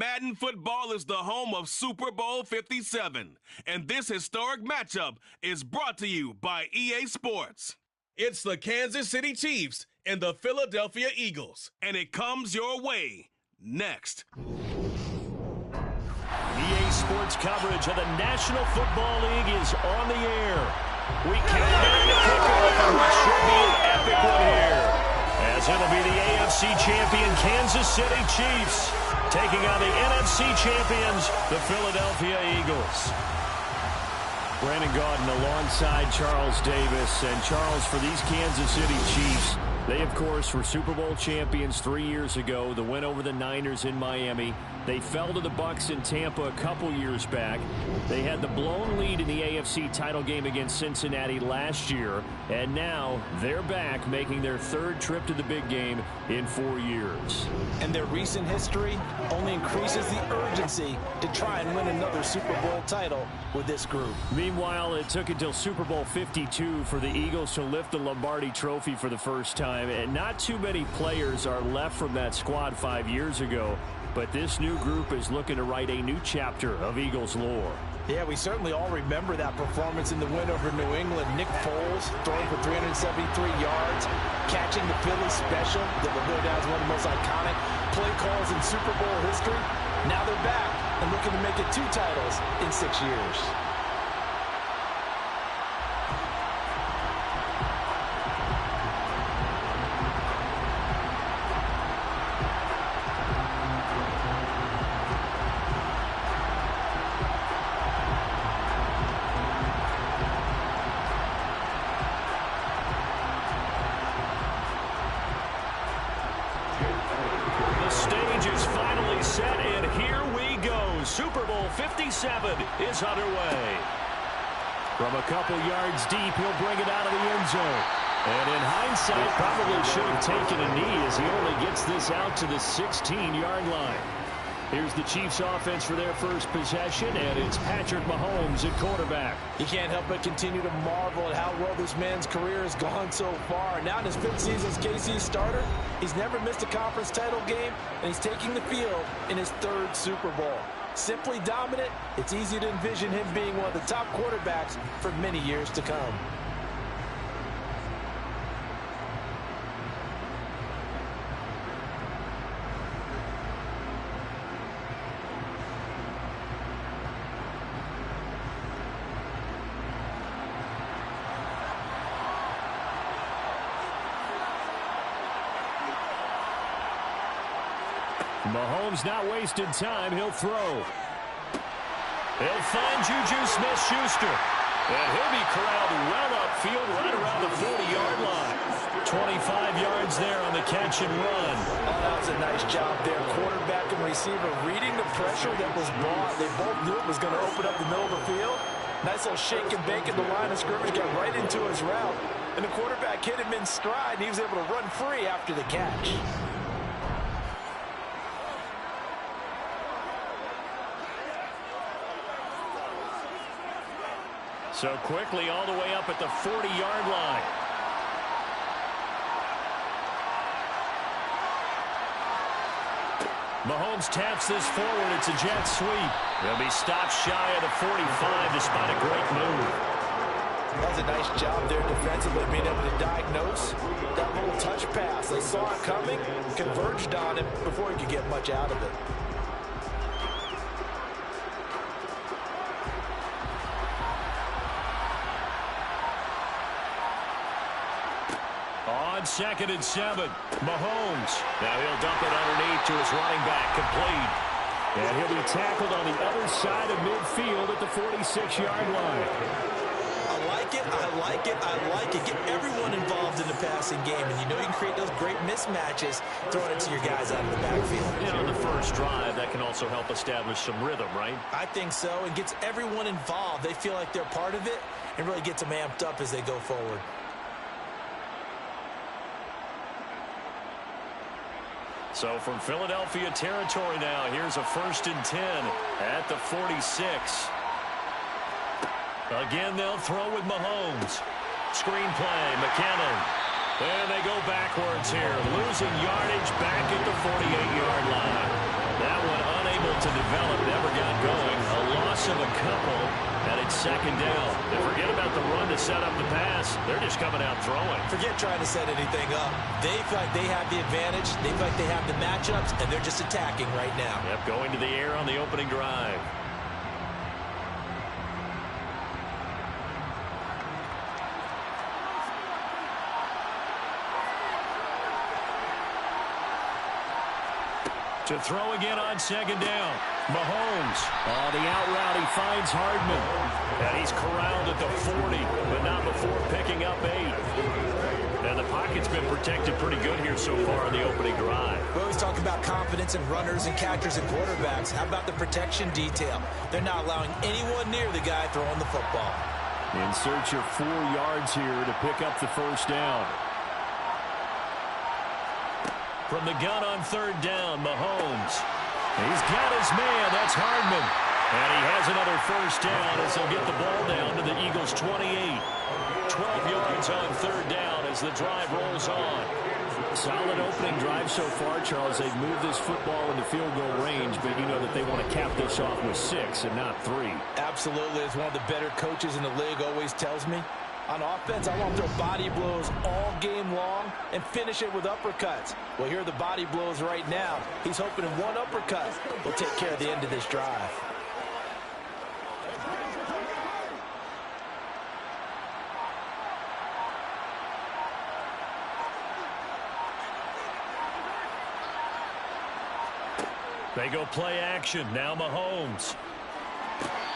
Madden football is the home of Super Bowl 57, and this historic matchup is brought to you by EA Sports. It's the Kansas City Chiefs and the Philadelphia Eagles, and it comes your way next. EA Sports coverage of the National Football League is on the air. We count down the kickoff, and what should be an epic one here, as it'll be the AFC champion Kansas City Chiefs taking on the NFC champions, the Philadelphia Eagles. Brandon Gaudin alongside Charles Davis. And Charles, for these Kansas City Chiefs, they, of course, were Super Bowl champions 3 years ago. The win over the Niners in Miami. They fell to the Bucs in Tampa a couple years back. They had the blown lead in the AFC title game against Cincinnati last year. And now they're back, making their third trip to the big game in 4 years. And their recent history only increases the urgency to try and win another Super Bowl title with this group. Meanwhile, it took until Super Bowl 52 for the Eagles to lift the Lombardi Trophy for the first time. And not too many players are left from that squad 5 years ago. But this new group is looking to write a new chapter of Eagles lore. Yeah, we certainly all remember that performance in the win over New England. Nick Foles throwing for 373 yards, catching the Philly special that will go down as one of the most iconic play calls in Super Bowl history. Now they're back and looking to make it 2 titles in 6 years. Super Bowl 57 is underway. From a couple yards deep, he'll bring it out of the end zone. And in hindsight, probably should have taken a knee as he only gets this out to the 16-yard line. Here's the Chiefs offense for their first possession, and it's Patrick Mahomes at quarterback. You can't help but continue to marvel at how well this man's career has gone so far. Now in his 5th season as KC's starter, he's never missed a conference title game, and he's taking the field in his 3rd Super Bowl. Simply dominant, it's easy to envision him being one of the top quarterbacks for many years to come. Mahomes not wasting time. He'll throw. He'll find Juju Smith-Schuster. And he'll be corralled well upfield right around the 40-yard line. 25 yards there on the catch and run. Oh, that was a nice job there. Quarterback and receiver reading the pressure that was brought. They both knew it was going to open up the middle of the field. Nice little shake and bake at the line of scrimmage. Got right into his route. And the quarterback hit him in stride. And he was able to run free after the catch. So quickly all the way up at the 40-yard line. Mahomes taps this forward. It's a jet sweep. He'll be stopped shy of the 45 despite a great move. That was a nice job there defensively, being able to diagnose that little touch pass. They saw it coming, converged on it before he could get much out of it. On 2nd and 7, Mahomes. Now he'll dump it underneath to his running back, complete. And he'll be tackled on the other side of midfield at the 46-yard line. I like it, I like it, I like it. Get everyone involved in the passing game, and you know you can create those great mismatches throwing it to your guys out of the backfield. You know, on the first drive, that can also help establish some rhythm, right? I think so. It gets everyone involved. They feel like they're part of it, and really gets them amped up as they go forward. So from Philadelphia territory now, here's a 1st and 10 at the 46. Again, they'll throw with Mahomes. Screen play, McKinnon. And they go backwards here, losing yardage back at the 48-yard line. That one unable to develop, never got going. A loss of a couple, and it's second down. And forget about the run to set up the pass. They're just coming out throwing. Forget trying to set anything up. They feel like they have the advantage. They feel like they have the matchups, and they're just attacking right now. Yep, going to the air on the opening drive. To throw again on second down. Mahomes. Oh, the out route. He finds Hardman. And he's corralled at the 40, but not before picking up 8. And the pocket's been protected pretty good here so far on the opening drive. We always talk about confidence in runners and catchers and quarterbacks. How about the protection detail? They're not allowing anyone near the guy throwing the football. In search of 4 yards here to pick up the first down. From the gun on third down, Mahomes. He's got his man. That's Hardman. And he has another first down as he'll get the ball down to the Eagles' 28. 12 yards on third down as the drive rolls on. Solid opening drive so far, Charles. They've moved this football into field goal range, but you know that they want to cap this off with 6 and not 3. Absolutely. As one of the better coaches in the league always tells me, on offense, I want to throw body blows all game long and finish it with uppercuts. Well, here are the body blows right now. He's hoping in one uppercut will take care of the end of this drive. They go play action. Now Mahomes.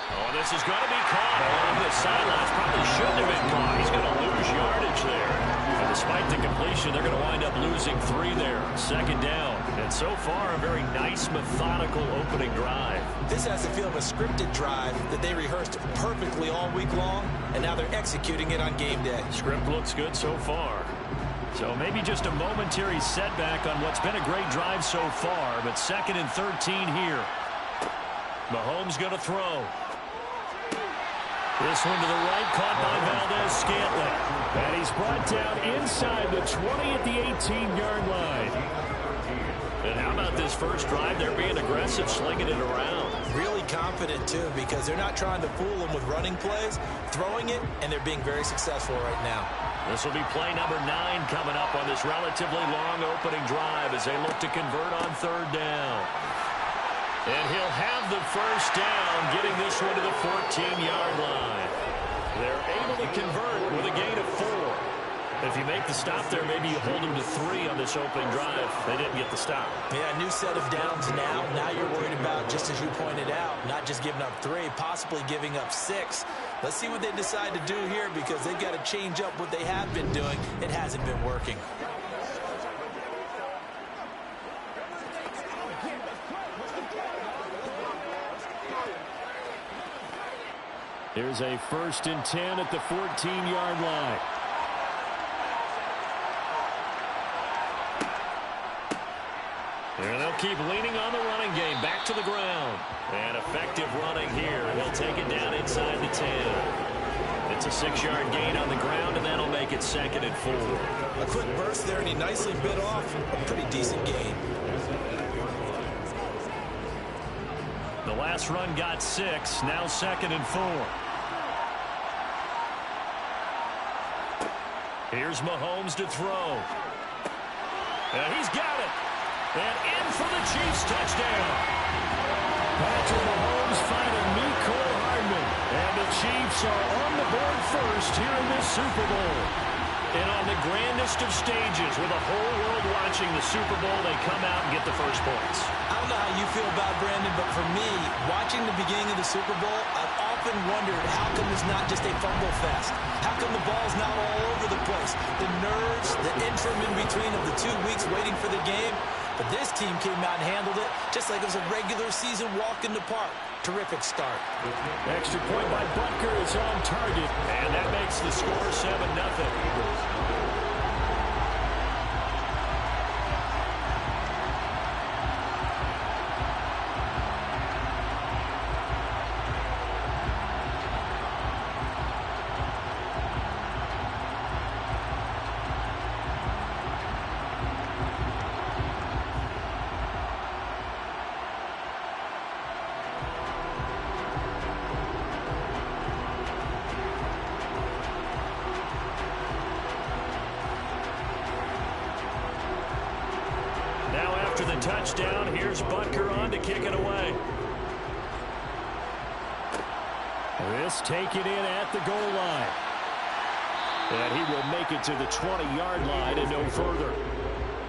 Oh, this is going to be caught along the sidelines. Probably shouldn't have been caught. He's going to lose yardage there. And despite the completion, they're going to wind up losing 3 there. Second down. And so far, a very nice, methodical opening drive. This has the feel of a scripted drive that they rehearsed perfectly all week long, and now they're executing it on game day. Script looks good so far. So maybe just a momentary setback on what's been a great drive so far, but 2nd and 13 here. Mahomes going to throw. This one to the right, caught by Valdez-Scantling. And he's brought down inside the 20 at the 18-yard line. And how about this first drive? They're being aggressive, slinging it around. Really confident, too, because they're not trying to fool them with running plays, throwing it, and they're being very successful right now. This will be play number 9 coming up on this relatively long opening drive as they look to convert on third down. And he'll have the first down, getting this one to the 14-yard line. They're able to convert with a gain of 4. If you make the stop there, maybe you hold them to 3 on this opening drive. They didn't get the stop. Yeah, a new set of downs now. Now you're worried about, just as you pointed out, not just giving up 3, possibly giving up 6. Let's see what they decide to do here because they've got to change up what they have been doing. It hasn't been working. There's a 1st and 10 at the 14-yard line. And they'll keep leaning on the running game. Back to the ground. And effective running here. He'll take it down inside the 10. It's a 6-yard gain on the ground, and that'll make it 2nd and 4. A quick burst there, and he nicely bit off a pretty decent gain. The last run got 6. Now 2nd and 4. Here's Mahomes to throw. And he's got it. And in for the Chiefs touchdown. Patrick Mahomes finding Mecole Hardman. And the Chiefs are on the board first here in this Super Bowl. And on the grandest of stages, with the whole world watching the Super Bowl, they come out and get the first points. I don't know how you feel about it, Brandon, but for me, watching the beginning of the Super Bowl, I've often wondered how come it's not just a fumble fest? How come the ball's not all over the place? The nerves, the interim in between of the 2 weeks waiting for the game. But this team came out and handled it just like it was a regular season walk in the park. Terrific start. Extra point by Butker is on target. And that makes the score 7-0. after the touchdown. Here's Butker on to kick it away. This taken in at the goal line. And he will make it to the 20-yard line and no further.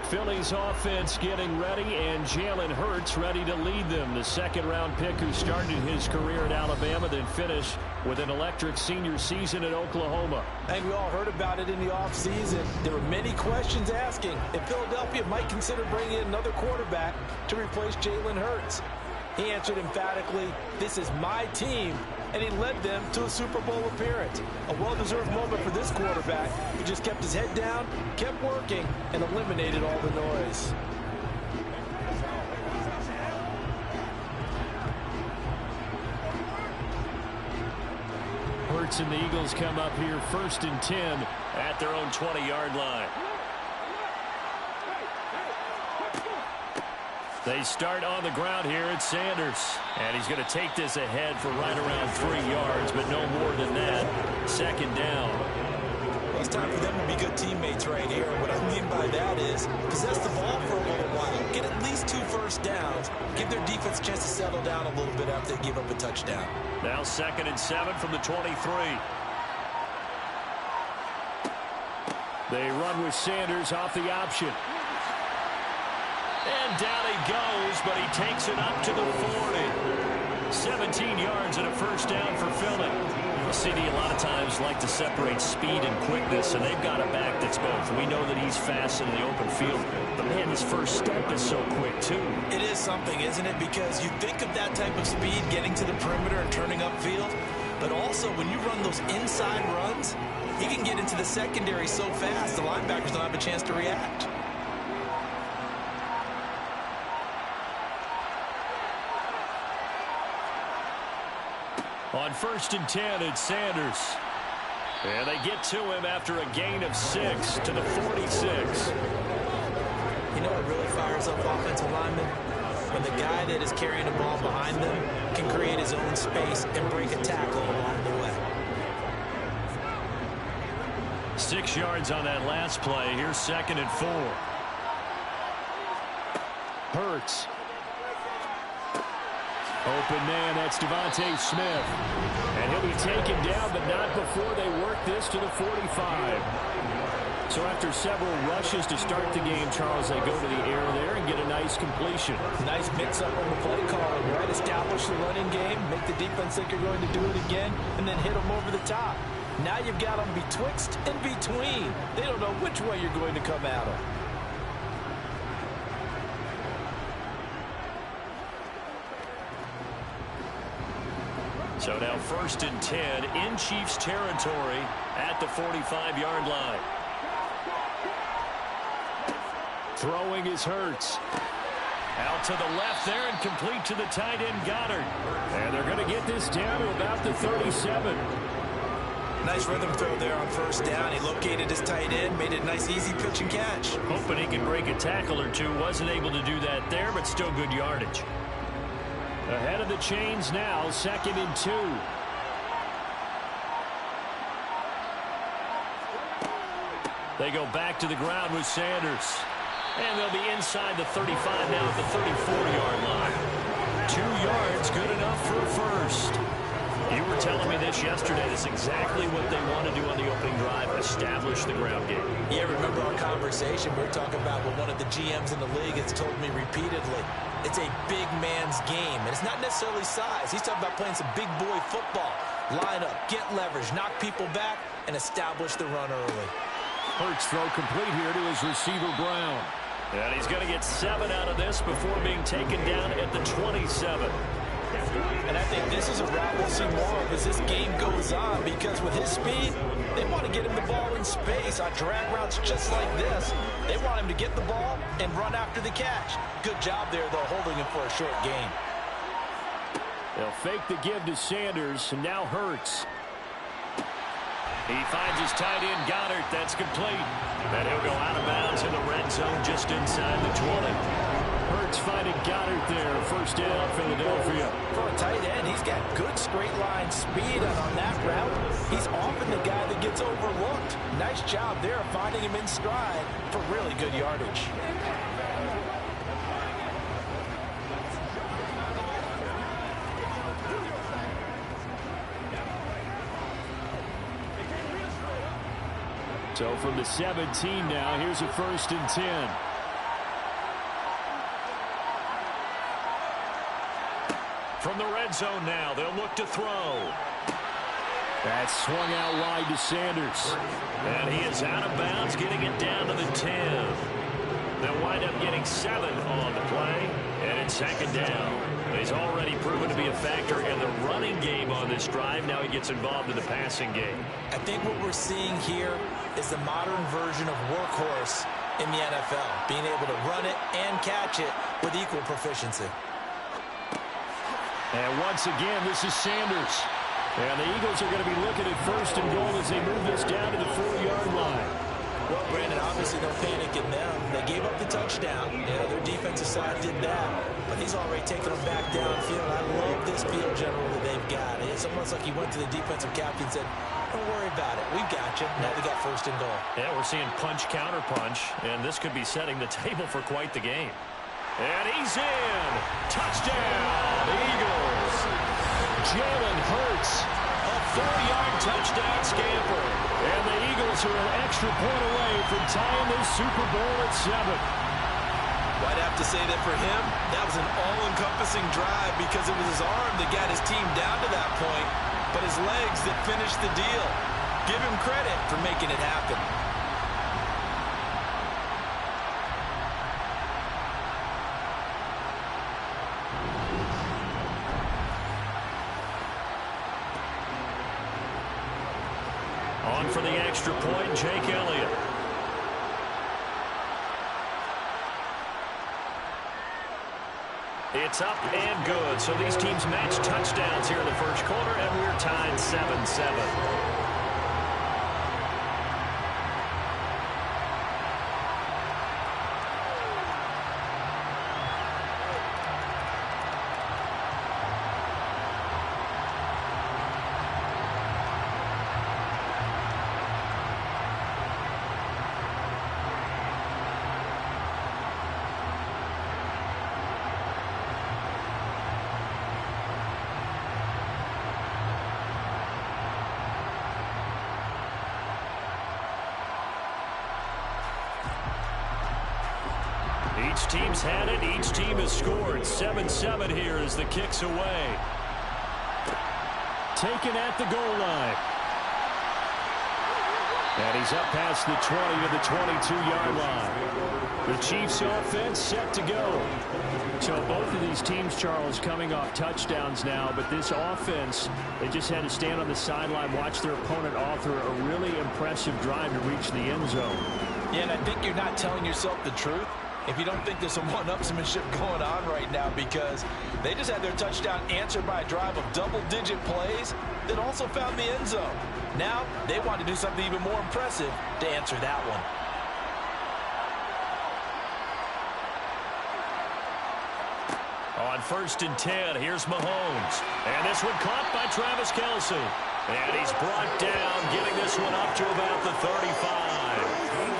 Philly's offense getting ready, and Jalen Hurts ready to lead them. The second-round pick who started his career at Alabama, then finished with an electric senior season at Oklahoma. And we all heard about it in the offseason. There were many questions asking if Philadelphia might consider bringing in another quarterback to replace Jalen Hurts. He answered emphatically, "This is my team," and he led them to a Super Bowl appearance. A well-deserved moment for this quarterback who just kept his head down, kept working, and eliminated all the noise. Hurts and the Eagles come up here 1st and 10 at their own 20-yard line. They start on the ground here at Sanders. And he's going to take this ahead for right around 3 yards, but no more than that. Second down. Well, it's time for them to be good teammates right here. What I mean by that is possess the ball for a little while. Get at least 2 first downs. Give their defense a chance to settle down a little bit after they give up a touchdown. Now 2nd and 7 from the 23. They run with Sanders off the option. And down he goes, but he takes it up to the 40. 17 yards and a first down for Philly. CD a lot of times like to separate speed and quickness, and they've got a back that's both. We know that he's fast in the open field, but man, his first step is so quick too. It is something, isn't it? Because you think of that type of speed getting to the perimeter and turning upfield, but also when you run those inside runs, he can get into the secondary so fast the linebackers don't have a chance to react. On 1st and 10, it's Sanders. And they get to him after a gain of 6 to the 46. You know what really fires up offensive linemen? When the guy that is carrying the ball behind them can create his own space and break a tackle along the way. 6 yards on that last play. Here's 2nd and 4. Hurts. Open man, that's Devontae Smith. And he'll be taken down, but not before they work this to the 45. So after several rushes to start the game, Charles, they go to the air there and get a nice completion. Nice mix-up on the play calling, right? Establish the running game, make the defense think you're going to do it again, and then hit them over the top. Now you've got them betwixt and between. They don't know which way you're going to come at them. So now 1st and 10 in Chiefs territory at the 45-yard line. Throwing is Hurts. Out to the left there and complete to the tight end Goddard. And they're going to get this down to about the 37. Nice rhythm throw there on 1st down. He located his tight end, made it a nice easy pitch and catch. Hoping he can break a tackle or two. Wasn't able to do that there, but still good yardage. Ahead of the chains now, 2nd and 2. They go back to the ground with Sanders. And they'll be inside the 35 now at the 34-yard line. 2 yards, good enough for a first. You were telling me this yesterday. That's exactly what they want to do on the opening drive, establish the ground game. Yeah, remember our conversation? We were talking about what one of the GMs in the league has told me repeatedly. It's a big man's game, and it's not necessarily size. He's talking about playing some big boy football. Line up, get leverage, knock people back, and establish the run early. Hurts throw complete here to his receiver Brown. And he's going to get 7 out of this before being taken down at the 27. And I think this is a route we'll see more of as this game goes on, because with his speed, they want to get him the ball in space on drag routes just like this. They want him to get the ball and run after the catch. Good job there, though, holding him for a short gain. They'll fake the give to Sanders, and now Hurts. He finds his tight end Goddard. That's complete. And he'll go out of bounds in the red zone just inside the 20. Hurts finding Goddard there. 1st down, Philadelphia. For a tight end, he's got good straight line speed, and on that route, he's often the guy that gets overlooked. Nice job there finding him in stride for really good yardage. So from the 17 now, here's a 1st and 10. From the red zone now, they'll look to throw. That's swung out wide to Sanders. And he is out of bounds, getting it down to the 10. They'll wind up getting 7 on the play, and it's 2nd down. He's already proven to be a factor in the running game on this drive. Now he gets involved in the passing game. I think what we're seeing here is the modern version of workhorse in the NFL, being able to run it and catch it with equal proficiency. And once again, this is Sanders. And the Eagles are going to be looking at 1st and goal as they move this down to the 4-yard line. Well, Brandon, obviously no panic in them. They gave up the touchdown. Their defensive side did that. But he's already taken them back downfield. I love this field general that they've got. It's almost like he went to the defensive captain and said, don't worry about it. We've got you. Now they got 1st and goal. Yeah, we're seeing punch, counter punch. And this could be setting the table for quite the game. And he's in. Touchdown, Eagles. Jalen Hurts, a 4-yard touchdown scamper. And the Eagles are an extra point away from tying this Super Bowl at 7. I'd have to say that for him, that was an all-encompassing drive because it was his arm that got his team down to that point, but his legs that finished the deal. Give him credit for making it happen. On for the extra point, Jake Elliott. It's up and good. So these teams match touchdowns here in the first quarter, and we're tied 7-7. Each team's had it. Each team has scored. 7-7 here as the kick's away. Taken at the goal line. And he's up past the 20 to the 22-yard line. The Chiefs' offense set to go. So both of these teams, Charles, coming off touchdowns now, but this offense, they just had to stand on the sideline, watch their opponent author a really impressive drive to reach the end zone. Yeah, and I think you're not telling yourself the truth if you don't think there's some one-upsmanship going on right now, because they just had their touchdown answered by a drive of double-digit plays that also found the end zone. Now they want to do something even more impressive to answer that one. On 1st and 10, here's Mahomes. And this one caught by Travis Kelce. And he's brought down, getting this one up to about the 35.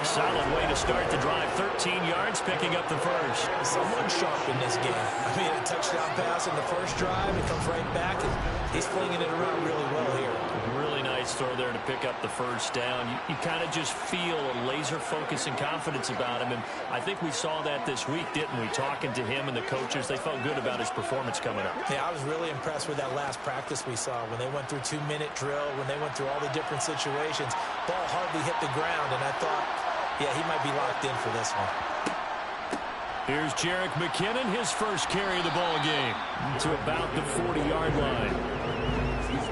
Solid way to start the drive. 13 yards, picking up the first. Someone sharp in this game. I mean, a touchdown pass in the first drive. It comes right back, and he's flinging it around really well here. Really nice throw there to pick up the first down. You kind of just feel a laser focus and confidence about him, and I think we saw that this week, didn't we? Talking to him and the coaches, they felt good about his performance coming up. Yeah, I was really impressed with that last practice we saw when they went through 2-minute drill, when they went through all the different situations. Ball hardly hit the ground, and I thought, yeah, he might be locked in for this one. Here's Jerick McKinnon, his first carry of the ball game, to about the 40-yard line.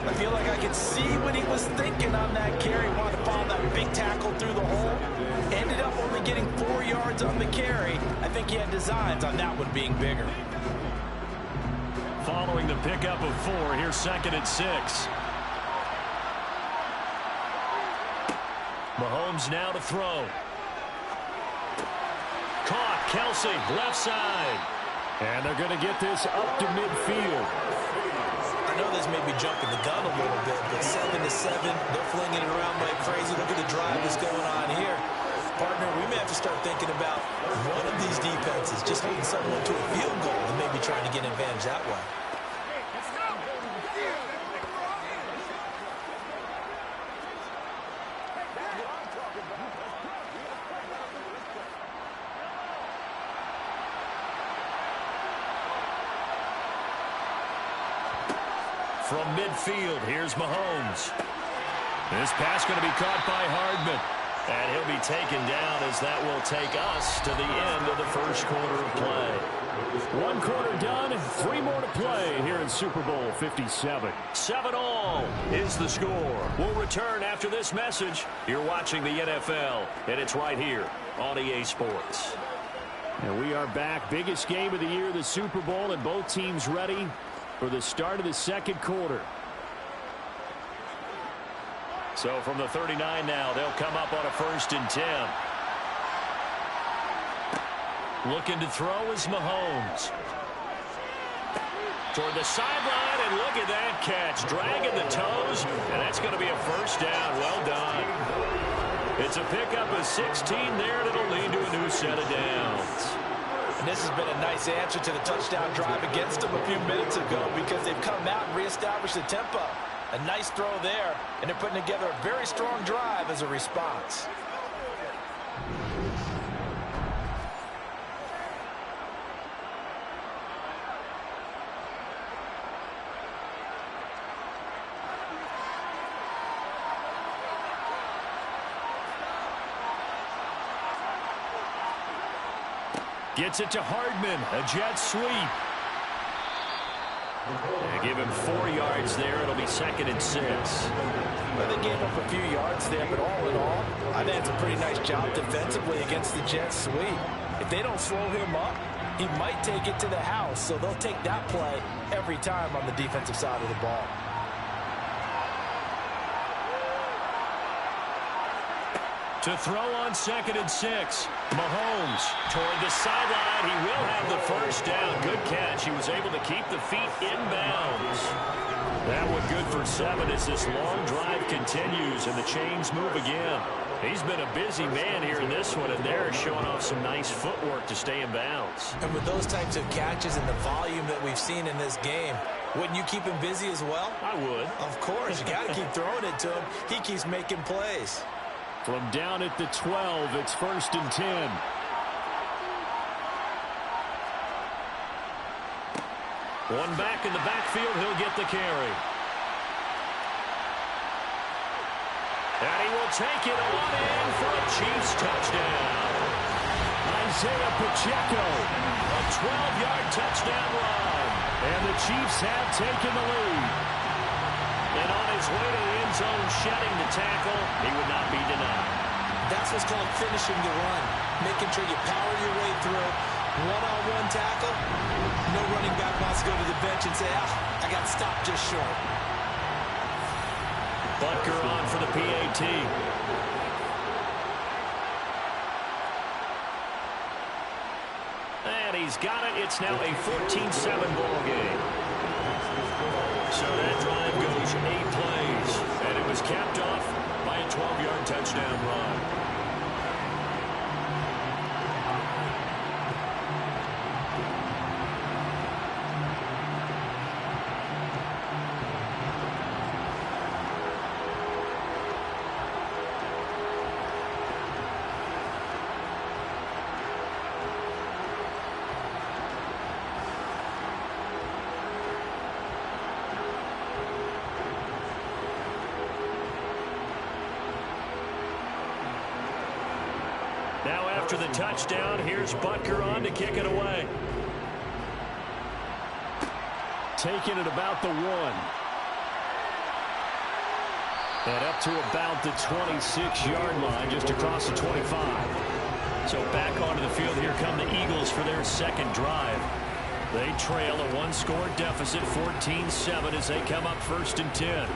I feel like I could see what he was thinking on that carry. Wanted to follow that big tackle through the hole. Ended up only getting 4 yards on the carry. I think he had designs on that one being bigger. Following the pickup of 4, here's 2nd and 6. Mahomes now to throw. Caught, Kelce, left side. And they're going to get this up to midfield. I know this may be jumping the gun a little bit, but 7-7, they're flinging it around like crazy. Look at the drive that's going on here. Partner, we may have to start thinking about one of these defenses just holding someone to a field goal and maybe trying to get an advantage that way. From midfield, here's Mahomes. This pass going to be caught by Hardman. And he'll be taken down as that will take us to the end of the first quarter of play. 1 quarter done, 3 more to play here in Super Bowl 57. 7-all is the score. We'll return after this message. You're watching the NFL, and it's right here on EA Sports. And we are back. Biggest game of the year, the Super Bowl, and both teams ready for the start of the second quarter. So from the 39 now, they'll come up on a 1st and 10. Looking to throw is Mahomes. Toward the sideline, and look at that catch. Dragging the toes, and that's going to be a 1st down. Well done. It's a pickup of 16 there, and it'll lead to a new set of downs. And this has been a nice answer to the touchdown drive against them a few minutes ago because they've come out and reestablished the tempo. A nice throw there, and they're putting together a very strong drive as a response. Gets it to Hardman, a jet sweep. They give him 4 yards there. It'll be 2nd and 6. Well, they gave up a few yards there, but all in all, I think it's a pretty nice job defensively against the jet sweep. If they don't slow him up, he might take it to the house, so they'll take that play every time on the defensive side of the ball. To throw on 2nd and 6. Mahomes toward the sideline. He will have the 1st down. Good catch. He was able to keep the feet inbounds. That one good for 7 as this long drive continues and the chains move again. He's been a busy man here in this one, and they're showing off some nice footwork to stay in bounds. And with those types of catches and the volume that we've seen in this game, wouldn't you keep him busy as well? I would. Of course. You got to keep throwing it to him. He keeps making plays. From down at the 12, it's 1st and 10. One back in the backfield, he'll get the carry. And he will take it on in for a Chiefs touchdown. Isaiah Pacheco. A 12-yard touchdown run. And the Chiefs have taken the lead. And on his way to the end zone, shedding the tackle, he would not be denied. That's what's called finishing the run. Making sure you power your way through. One-on-one tackle. No running back wants to go to the bench and say, I got stopped just short. Butker on for the PAT. And he's got it. It's now a 14-7 ball game. So that drive goes 8 plays, and it was capped off by a 12-yard touchdown run. Now after the touchdown, here's Butker on to kick it away. Taking it about the 1. And up to about the 26-yard line, just across the 25. So back onto the field, here come the Eagles for their second drive. They trail a 1-score deficit, 14-7, as they come up 1st and 10.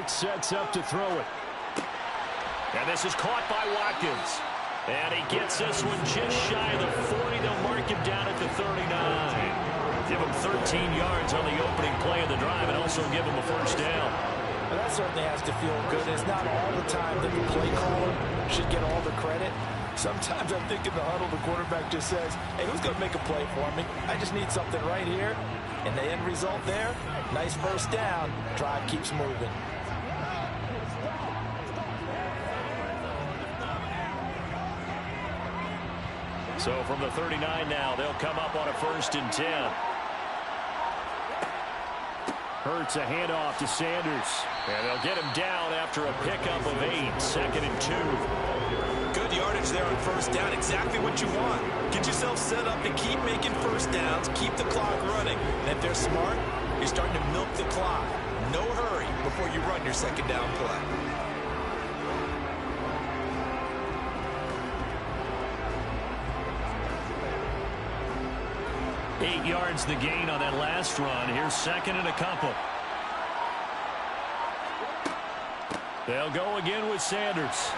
Sets up to throw it. And this is caught by Watkins. And he gets this one just shy of the 40. They'll mark him down at the 39. Give him 13 yards on the opening play of the drive and also give him a 1st down. Well, that certainly has to feel good. It's not all the time that the play caller should get all the credit. Sometimes I think in the huddle, the quarterback just says, hey, who's going to make a play for me? I just need something right here. And the end result there, nice first down. Drive keeps moving. So from the 39 now, they'll come up on a 1st and 10. Hurts a handoff to Sanders. And they'll get him down after a pickup of 8, 2nd and 2. Good yardage there on first down. Exactly what you want. Get yourself set up to keep making first downs, keep the clock running. And if they're smart, you're starting to milk the clock. No hurry before you run your 2nd down play. Eight yards the gain on that last run. Here's 2nd and a couple. They'll go again with Sanders.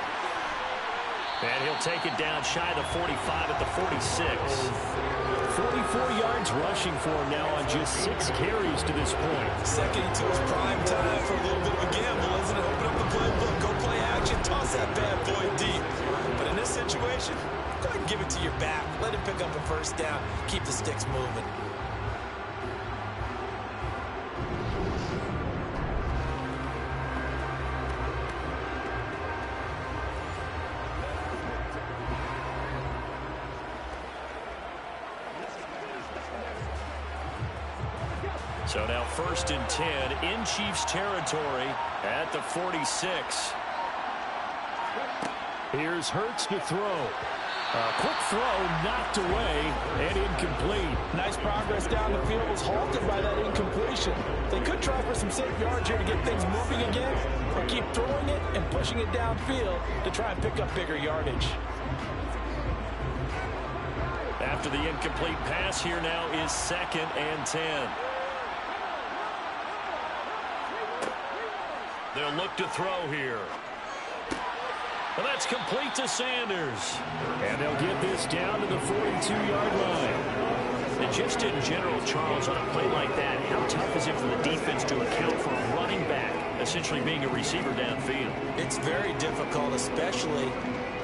And he'll take it down shy of the 45 at the 46. 44 yards rushing for him now on just 6 carries to this point. 2nd and 2 is prime time for a little bit of a gamble, isn't it? Open up the playbook, go play action, toss that bad boy deep. But in this situation, go ahead and give it to your back. Let him pick up a first down. Keep the sticks moving. So now 1st and 10 in Chiefs territory at the 46. Here's Hurts to throw. A quick throw knocked away and incomplete. Nice progress down the field was halted by that incompletion. They could try for some safe yards here to get things moving again, or keep throwing it and pushing it downfield to try and pick up bigger yardage. After the incomplete pass, here now is 2nd and 10. They'll look to throw here. Well, that's complete to Sanders. And they'll get this down to the 42-yard line. And just in general, Charles, on a play like that, how tough is it for the defense to account for a running back essentially being a receiver downfield? It's very difficult, especially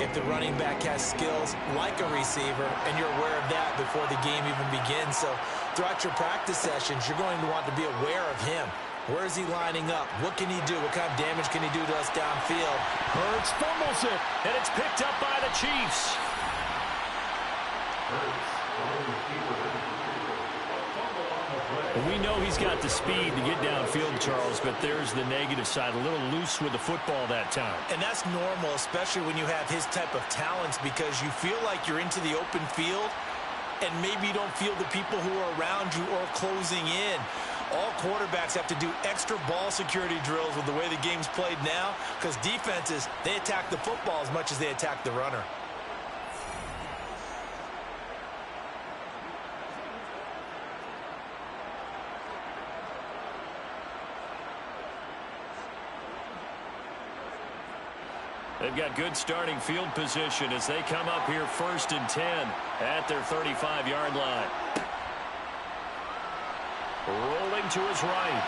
if the running back has skills like a receiver, and you're aware of that before the game even begins. So throughout your practice sessions, you're going to want to be aware of him. Where is he lining up? What can he do? What kind of damage can he do to us downfield? Hurts fumbles it. And it's picked up by the Chiefs. We know he's got the speed to get downfield, Charles, but there's the negative side. A little loose with the football that time. And that's normal, especially when you have his type of talents, because you feel like you're into the open field, and maybe you don't feel the people who are around you or closing in. All quarterbacks have to do extra ball security drills with the way the game's played now, because defenses, they attack the football as much as they attack the runner. They've got good starting field position as they come up here 1st and 10 at their 35-yard line. Rolling to his right.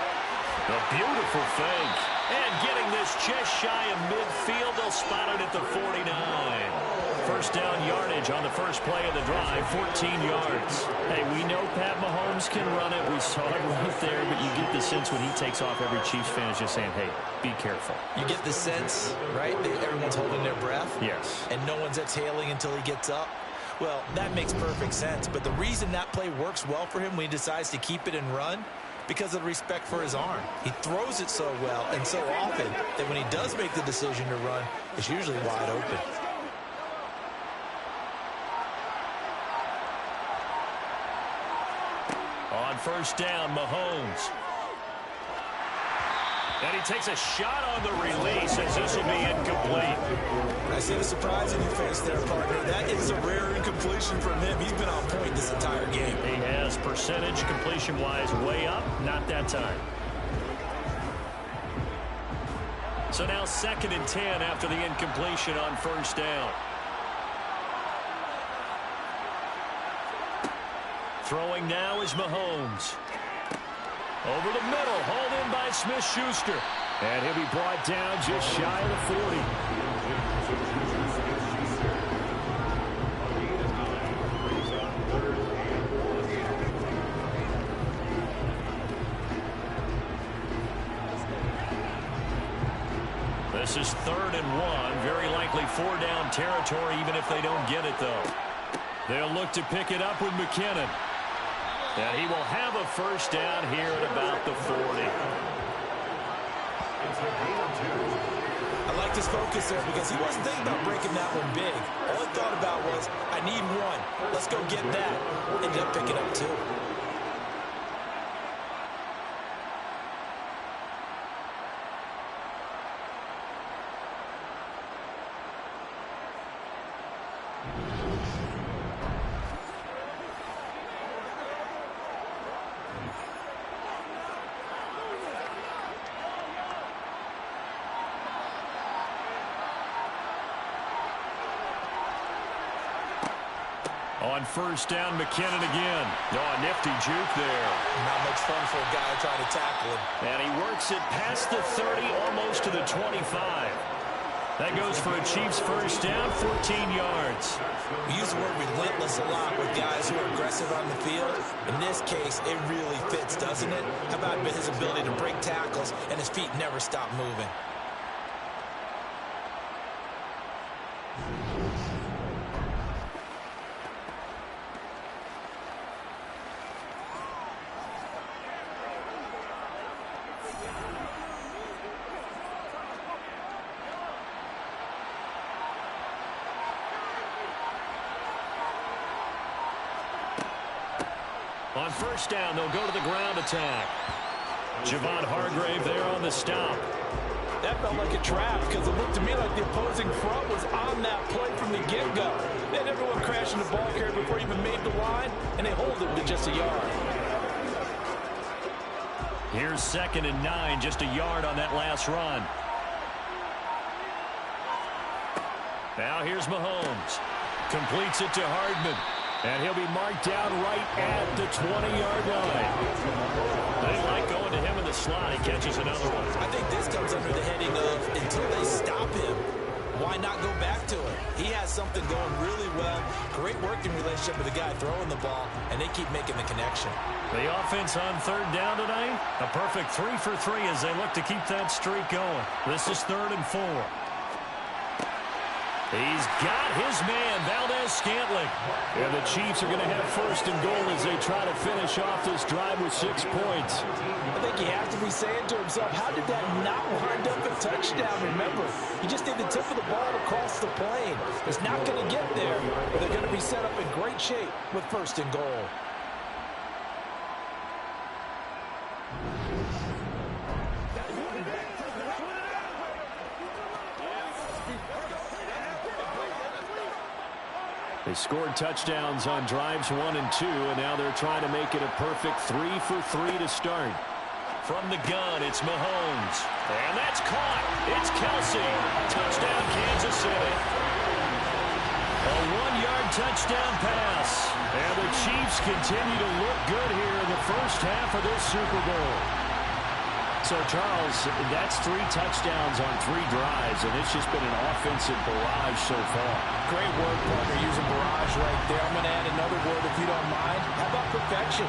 A beautiful fake. And getting this just shy of midfield. They'll spot it at the 49. First down yardage on the first play of the drive, 14 yards. Hey, we know Pat Mahomes can run it. We saw it right there, but you get the sense when he takes off, every Chiefs fan is just saying, hey, be careful. You get the sense, right, that everyone's holding their breath? Yes. And no one's exhaling until he gets up? Well, that makes perfect sense. But the reason that play works well for him when he decides to keep it and run, because of the respect for his arm. He throws it so well and so often that when he does make the decision to run, it's usually wide open. On first down, Mahomes. And he takes a shot on the release as this will be incomplete. I see the surprise in your face there, partner. That is a rare incompletion from him. He's been on point this entire game. He has percentage completion-wise way up, not that time. So now 2nd and 10 after the incompletion on first down. Throwing now is Mahomes. Over the middle, hauled in by Smith-Schuster. And he'll be brought down just shy of the 40. This is 3rd and 1. Very likely 4-down territory, even if they don't get it, though. They'll look to pick it up with McKinnon. And he will have a first down here at about the 40. I like his focus there because he wasn't thinking about breaking that one big. All he thought about was, I need one. Let's go get that. Ended up picking up 2. On first down, McKinnon again. Oh, a nifty juke there. Not much fun for a guy trying to tackle him. And he works it past the 30, almost to the 25. That goes for a Chiefs first down, 14 yards. We use the word relentless a lot with guys who are aggressive on the field. In this case, it really fits, doesn't it? How about his ability to break tackles and his feet never stop moving? On first down, they'll go to the ground attack. Javon Hargrave there on the stop. That felt like a trap because it looked to me like the opposing front was on that play from the get-go. They had everyone crashing the ball carrier before he even made the line, and they hold it to just a yard. Here's 2nd and 9, just a yard on that last run. Now here's Mahomes. Completes it to Hardman. And he'll be marked down right at the 20-yard line. They like going to him in the slot. He catches another one. I think this comes under the heading of until they stop him, why not go back to him? He has something going really well. Great working relationship with the guy throwing the ball, and they keep making the connection. The offense on 3rd down tonight, a perfect 3 for 3 as they look to keep that streak going. This is 3rd and 4. He's got his man, Valdez-Scantling. And the Chiefs are going to have 1st and goal as they try to finish off this drive with 6 points. I think he has to be saying to himself, how did that not wind up a touchdown? Remember, he just did the tip of the ball across the plane. It's not going to get there, but they're going to be set up in great shape with 1st and goal. They scored touchdowns on drives 1 and 2, and now they're trying to make it a perfect 3 for 3 to start. From the gun, it's Mahomes. And that's caught. It's Kelsey. Touchdown, Kansas City. A 1-yard touchdown pass. And the Chiefs continue to look good here in the first half of this Super Bowl. So, Charles, that's 3 touchdowns on 3 drives, and it's just been an offensive barrage so far. Great word, partner, using barrage right there. I'm going to add another word if you don't mind. How about perfection?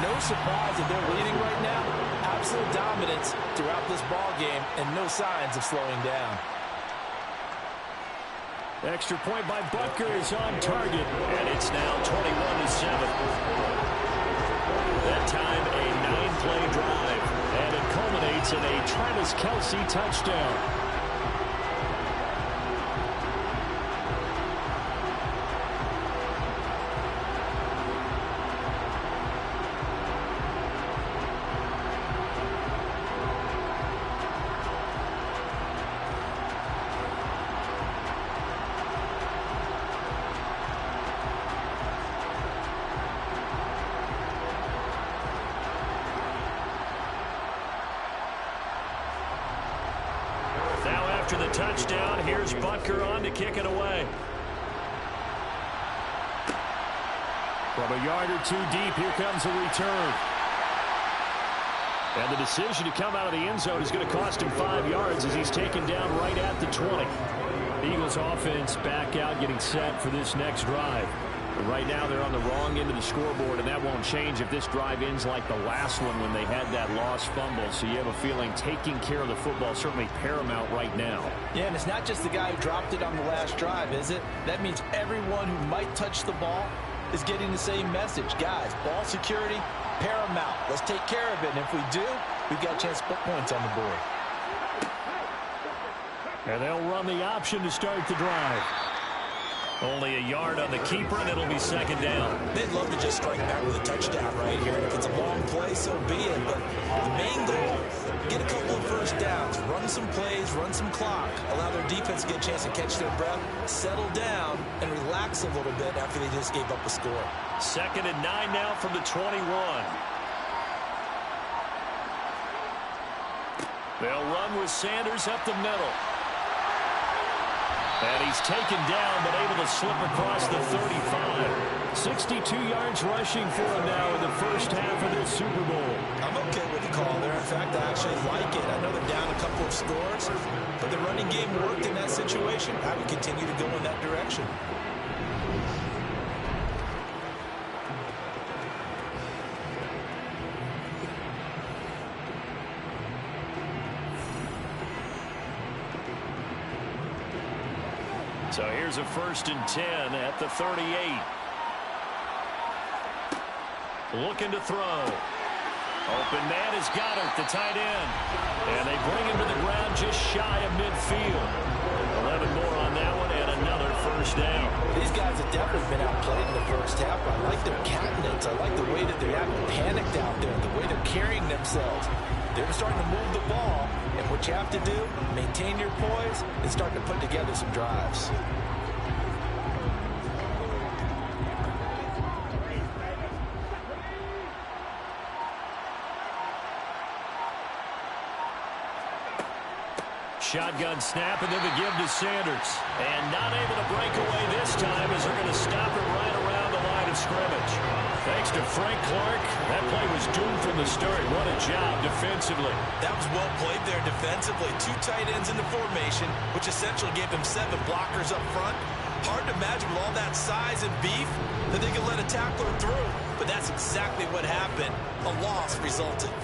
No surprise that they're leading right now. Absolute dominance throughout this ball game and no signs of slowing down. Extra point by Butker is on target, and it's now 21-7. That time, a 9-play drive, and it culminates in a Travis Kelce touchdown. After the touchdown, here's Butker on to kick it away. From a yard or 2 deep, here comes a return. And the decision to come out of the end zone is going to cost him 5 yards as he's taken down right at the 20. The Eagles offense back out getting set for this next drive. But right now they're on the wrong end of the scoreboard, and that won't change if this drive ends like the last one when they had that lost fumble. So you have a feeling taking care of the football is certainly paramount right now. Yeah, and it's not just the guy who dropped it on the last drive, is it? That means everyone who might touch the ball is getting the same message. Guys, ball security, paramount. Let's take care of it. And if we do, we've got a chance to put points on the board. And they'll run the option to start the drive. Only a yard on the keeper, and it'll be second down. They'd love to just strike back with a touchdown right here. And if it's a long play, so be it. But the main goal, get a couple of first downs, run some plays, run some clock, allow their defense to get a chance to catch their breath, settle down, and relax a little bit after they just gave up a score. 2nd and 9 now from the 21. They'll run with Sanders up the middle. And he's taken down, but able to slip across the 35. 62 yards rushing for him now in the first half of this Super Bowl. I'm okay with the call there. In fact, I actually like it. I know they're down a couple of scores, but the running game worked in that situation. I would continue to go in that direction. So here's a 1st and 10 at the 38. Looking to throw. Open man has got it, the tight end. And they bring him to the ground just shy of midfield. 11 more on that one and another first down. These guys have definitely been outplayed in the first half. I like their countenance. I like the way that they're acting panicked out there, the way they're carrying themselves. They're starting to move the ball, and what you have to do, maintain your poise, and start to put together some drives. Shotgun snap, and then the give to Sanders. And not able to break away this time as they're going to stop it right around the line of scrimmage. Thanks to Frank Clark, that play was doomed from the start. What a job defensively. That was well played there defensively. 2 tight ends in the formation, which essentially gave them 7 blockers up front. Hard to imagine with all that size and beef that they could let a tackler through. But that's exactly what happened. A loss resulted.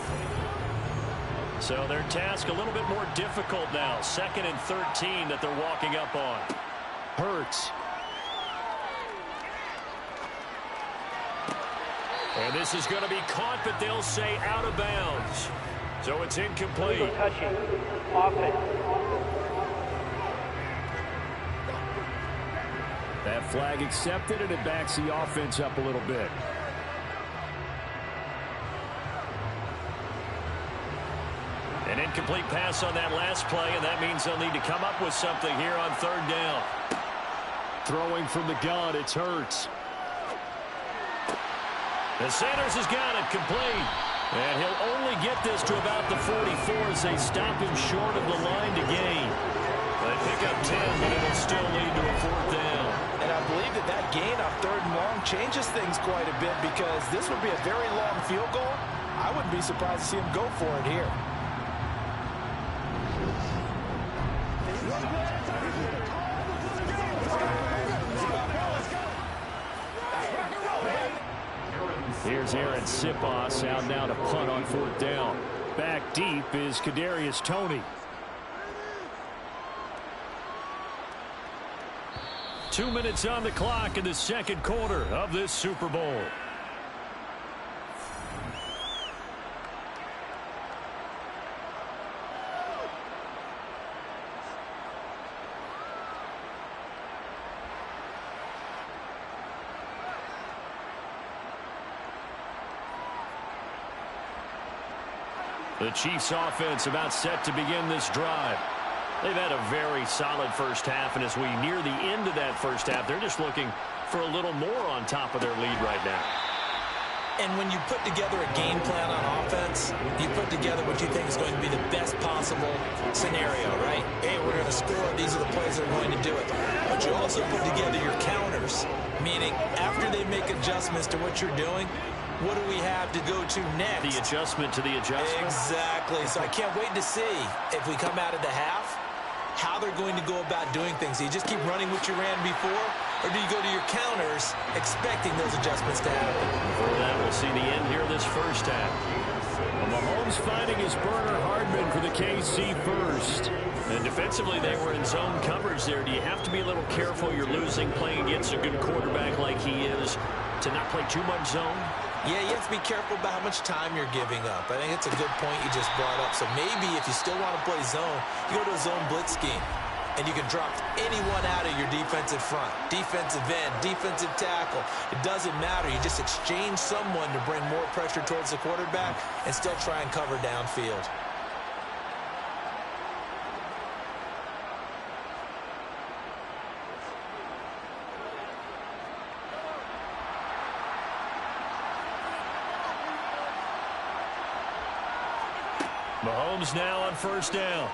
So their task a little bit more difficult now. 2nd and 13 that they're walking up on. Hurts. And this is going to be caught, but they'll say out of bounds. So it's incomplete. Touching. Offense. That flag accepted, and it backs the offense up a little bit. An incomplete pass on that last play, and that means they'll need to come up with something here on 3rd down. Throwing from the gun, it's Hurts. And Sanders has got it complete. And he'll only get this to about the 44 as they stop him short of the line to gain. They pick up 10, but it'll still lead to a 4th down. And I believe that that gain on 3rd and long changes things quite a bit because this would be a very long field goal. I wouldn't be surprised to see him go for it here. Here's Aaron Sipos out now to punt on 4th down. Back deep is Kadarius Toney. 2 minutes on the clock in the 2nd quarter of this Super Bowl. The Chiefs offense about set to begin this drive. They've had a very solid first half, and as we near the end of that first half, they're just looking for a little more on top of their lead right now. And when you put together a game plan on offense, you put together what you think is going to be the best possible scenario, right? Hey, we're going to score. These are the plays that are going to do it. But you also put together your counters, meaning after they make adjustments to what you're doing, what do we have to go to next? The adjustment to the adjustment? Exactly. So I can't wait to see if we come out of the half, how they're going to go about doing things. You just keep running what you ran before, or do you go to your counters expecting those adjustments to happen? For that, we'll see the end here this first half. Mahomes finding his burner Hardman for the KC first. And defensively, they were in zone coverage there. Do you have to be a little careful? You're losing, playing against a good quarterback like he is, to not play too much zone? Yeah, you have to be careful about how much time you're giving up. I think it's a good point you just brought up. So maybe if you still want to play zone, you go to a zone blitz scheme. And you can drop anyone out of your defensive front, defensive end, defensive tackle. It doesn't matter. You just exchange someone to bring more pressure towards the quarterback and still try and cover downfield. Mahomes now on first down.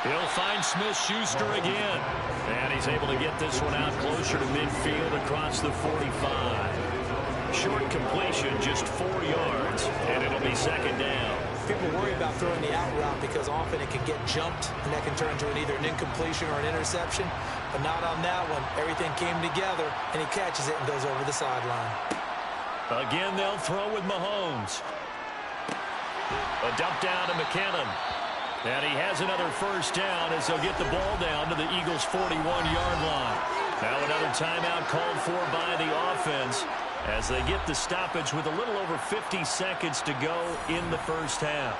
He'll find Smith-Schuster again. And he's able to get this one out closer to midfield across the 45. Short completion, just 4 yards, and it'll be second down. People worry about throwing the out route because often it can get jumped, and that can turn into either an incompletion or an interception. But not on that one. Everything came together, and he catches it and goes over the sideline. Again, they'll throw with Mahomes. A dump down to McKinnon. And he has another first down as they'll get the ball down to the Eagles' 41-yard line. Now another timeout called for by the offense as they get the stoppage with a little over 50 seconds to go in the first half.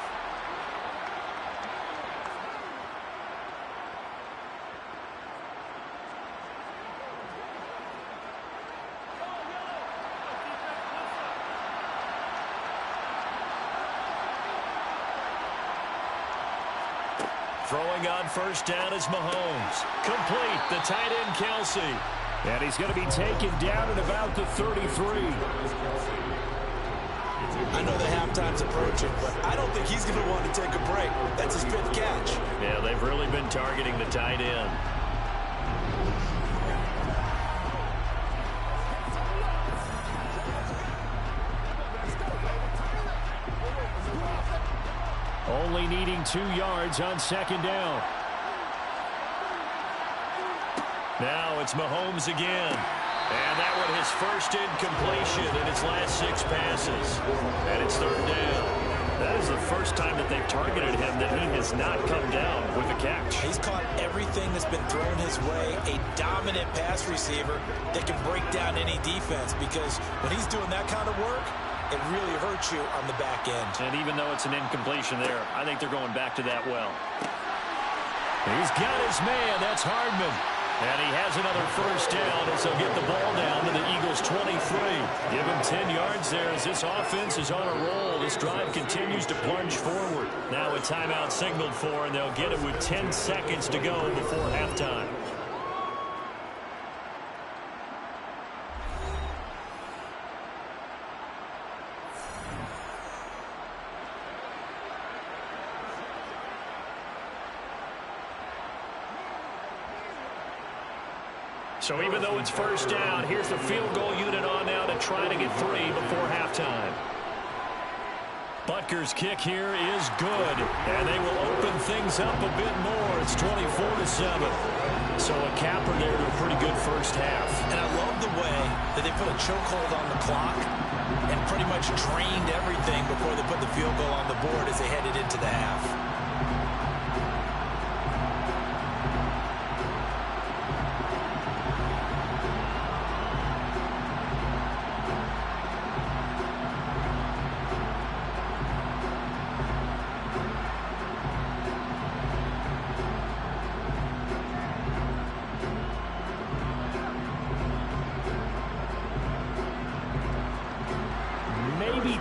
Throwing on first down is Mahomes. Complete, the tight end Kelsey. And he's going to be taken down at about the 33. I know the halftime's approaching, but I don't think he's going to want to take a break. That's his 5th catch. Yeah, they've really been targeting the tight end. Only needing 2 yards on second down. Now it's Mahomes again. And that one his first incompletion in his last 6 passes. And it's third down. That is the first time that they've targeted him that he has not come down with a catch. He's caught everything that's been thrown his way. A dominant pass receiver that can break down any defense, because when he's doing that kind of work, it really hurts you on the back end. And even though it's an incompletion there, I think they're going back to that well. He's got his man. That's Hardman. And he has another first down as they'll get the ball down to the Eagles' 23. Give him 10 yards there as this offense is on a roll. This drive continues to plunge forward. Now a timeout signaled for, and they'll get it with 10 seconds to go before halftime. So even though it's first down, here's the field goal unit on now to try to get 3 before halftime. Butker's kick here is good, and they will open things up a bit more. It's 24-7. So a capper there to a pretty good first half. And I love the way that they put a chokehold on the clock and pretty much drained everything before they put the field goal on the board as they headed into the half.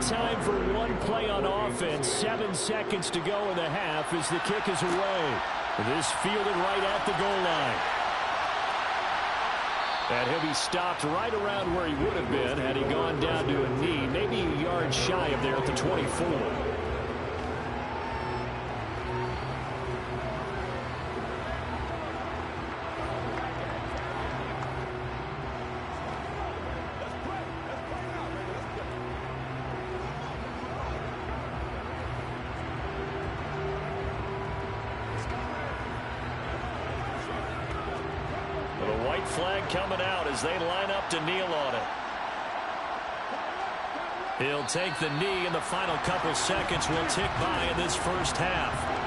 Time for one play on offense. 7 seconds to go in the half as the kick is away. This fielded right at the goal line. And he'll be stopped right around where he would have been had he gone down to a knee, maybe a yard shy of there at the 24. white flag coming out as they line up to kneel on it. He'll take the knee, and the final couple seconds will tick by in this first half.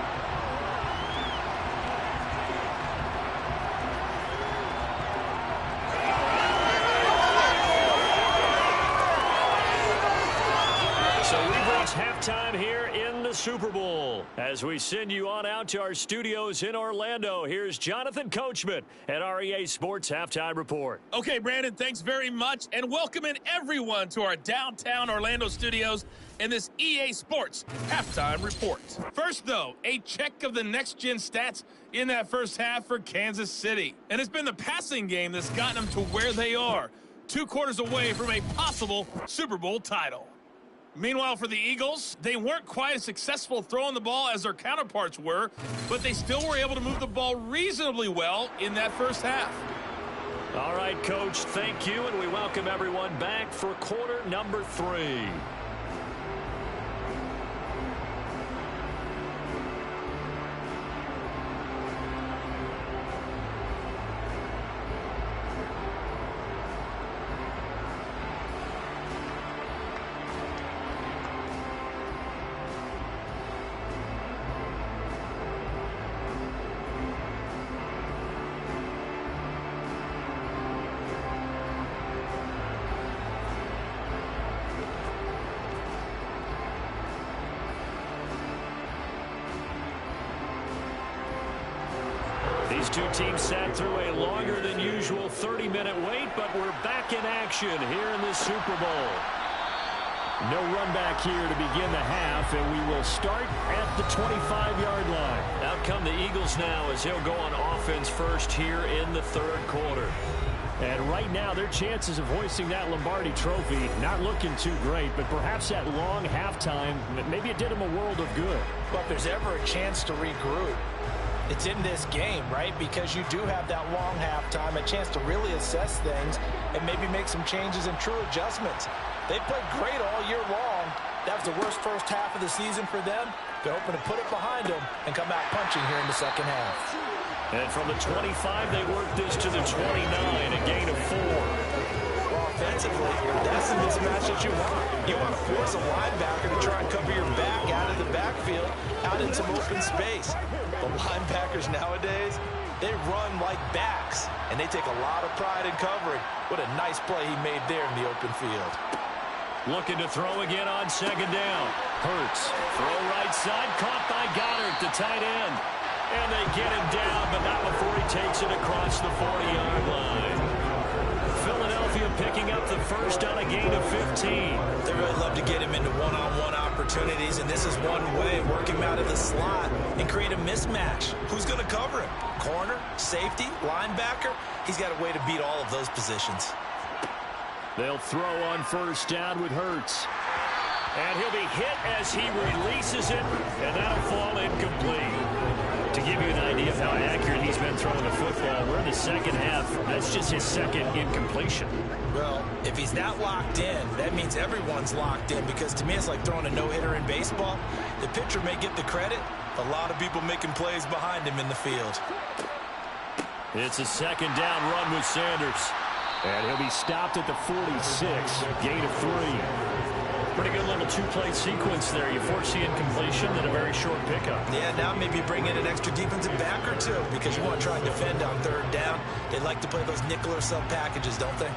Halftime here in the Super Bowl. As we send you on out to our studios in Orlando, here's Jonathan Coachman at our EA Sports Halftime Report. Okay, Brandon, thanks very much, and welcoming everyone to our downtown Orlando studios in this EA Sports Halftime Report. First, though, a check of the next-gen stats in that first half for Kansas City. And it's been the passing game that's gotten them to where they are, 2 quarters away from a possible Super Bowl title. Meanwhile, for the Eagles, they weren't quite as successful throwing the ball as their counterparts were, but they still were able to move the ball reasonably well in that first half. All right, Coach, thank you, and we welcome everyone back for quarter number 3. These two teams sat through a longer than usual 30-minute wait, but we're back in action here in the Super Bowl. No run back here to begin the half, and we will start at the 25-yard line. Out come the Eagles now as he'll go on offense first here in the third quarter. And right now, their chances of hoisting that Lombardi trophy not looking too great, but perhaps that long halftime, maybe it did them a world of good. But if there's ever a chance to regroup, it's in this game, right? Because you do have that long halftime, a chance to really assess things and maybe make some changes and true adjustments. They played great all year long. That was the worst first half of the season for them. They're hoping to put it behind them and come out punching here in the second half. And from the 25, they work this to the 29, a gain of 4. Well, offensively, that's the mismatch that you want. You want to force a linebacker to try and cover your back out of the backfield, out in some open space. The linebackers nowadays, they run like backs, and they take a lot of pride in covering. What a nice play he made there in the open field. Looking to throw again on second down. Hurts. Throw right side, caught by Goddard, the tight end. And they get him down, but not before he takes it across the 40-yard line. Philadelphia picking up the first on a gain of 15. They really love to get him into one-on-one opportunities, and this is one way, work him out of the slot and create a mismatch. Who's going to cover him? Corner, safety, linebacker? He's got a way to beat all of those positions. They'll throw on first down with Hurts. And he'll be hit as he releases it, and that'll fall incomplete. To give you an idea of how accurate he's been throwing the football, we're in the second half. That's just his second incompletion. Well, if he's not locked in, that means everyone's locked in, because to me it's like throwing a no-hitter in baseball. The pitcher may get the credit. A lot of people making plays behind him in the field. It's a second down run with Sanders. And he'll be stopped at the 46, gain of 3. Pretty good little two-play sequence there. You force the incompletion, then a very short pickup. Yeah, now maybe you bring in an extra defensive back or two, because you want to try and defend on third down. They like to play those nickel or sub packages, don't they?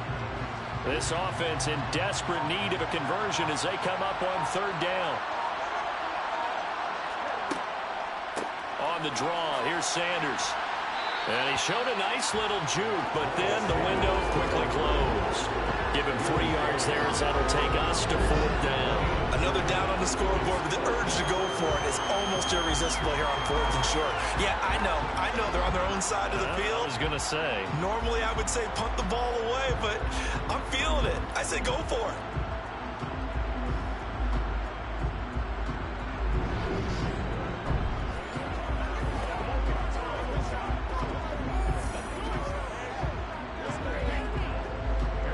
This offense in desperate need of a conversion as they come up on third down. On the draw, here's Sanders. And he showed a nice little juke, but then the window quickly closed. Give him 3 yards there as that'll take us to fourth down. Another down on the scoreboard, but the urge to go for it is almost irresistible here on fourth and short. Yeah, I know they're on their own side of the field. I was going to say. Normally I would say punt the ball away, but I'm feeling it. I say go for it.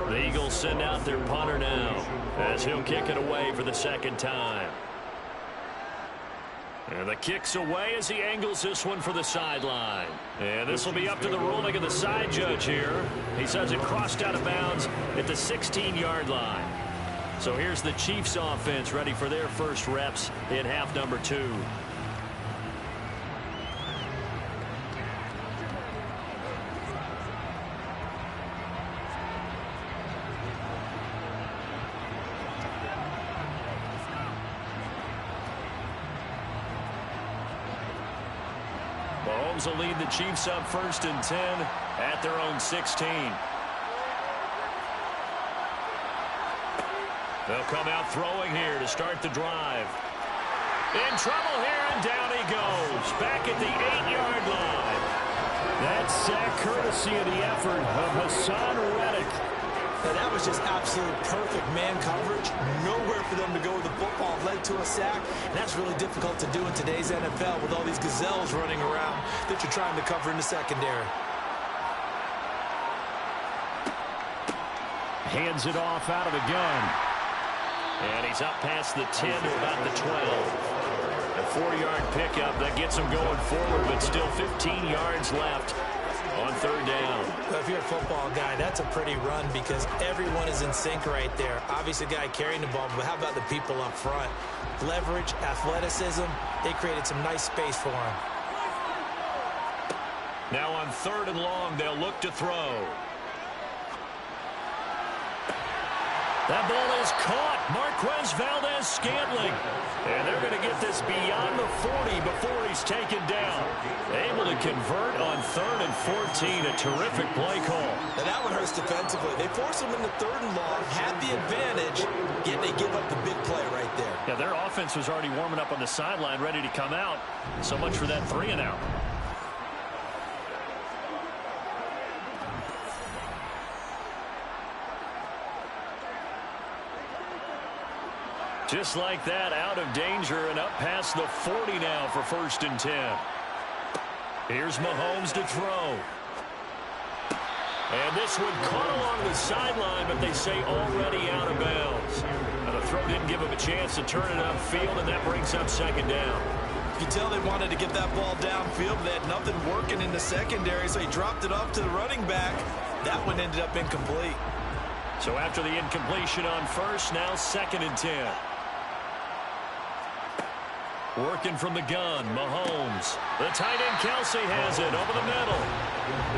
The Eagles send out their punter now as he'll kick it away for the second time. And the kick's away as he angles this one for the sideline. And this will be up to the ruling of the side judge here. He says it crossed out of bounds at the 16-yard line. So here's the Chiefs offense ready for their first reps in half number 2. Mahomes will lead the Chiefs up 1st and 10 at their own 16. They'll come out throwing here to start the drive. In trouble here, and down he goes. Back at the 8-yard line. That's sack courtesy of the effort of Hassan Reddick. And that was just absolute perfect man coverage. Nowhere for them to go with the football. Led to a sack. And that's really difficult to do in today's NFL with all these gazelles running around that you're trying to cover in the secondary. Hands it off out of the gun. And he's up past the 10 to about the 12. A 4-yard pickup that gets him going forward, but still 15 yards left on 3rd down. Well, if you're a football guy, that's a pretty run because everyone is in sync right there. Obviously, the guy carrying the ball, but how about the people up front? Leverage, athleticism, they created some nice space for him. Now on 3rd and long, they'll look to throw. That ball is caught. Marquez Valdez-Scantling. And they're going to get this beyond the 40 before he's taken down. Able to convert on 3rd and 14. A terrific play call. And that one hurts defensively. They force him into 3rd and long, had the advantage, yet they give up the big play right there. Yeah, their offense was already warming up on the sideline, ready to come out. So much for that 3-and-out. Just like that, out of danger and up past the 40 now for 1st and 10. Here's Mahomes to throw. And this one caught along the sideline, but they say already out of bounds. And the throw didn't give him a chance to turn it upfield, and that brings up 2nd down. You can tell they wanted to get that ball downfield. They had nothing working in the secondary, so he dropped it off to the running back. That one ended up incomplete. So after the incompletion on 1st, now 2nd and 10. Working from the gun, Mahomes. The tight end, Kelsey, has it over the middle.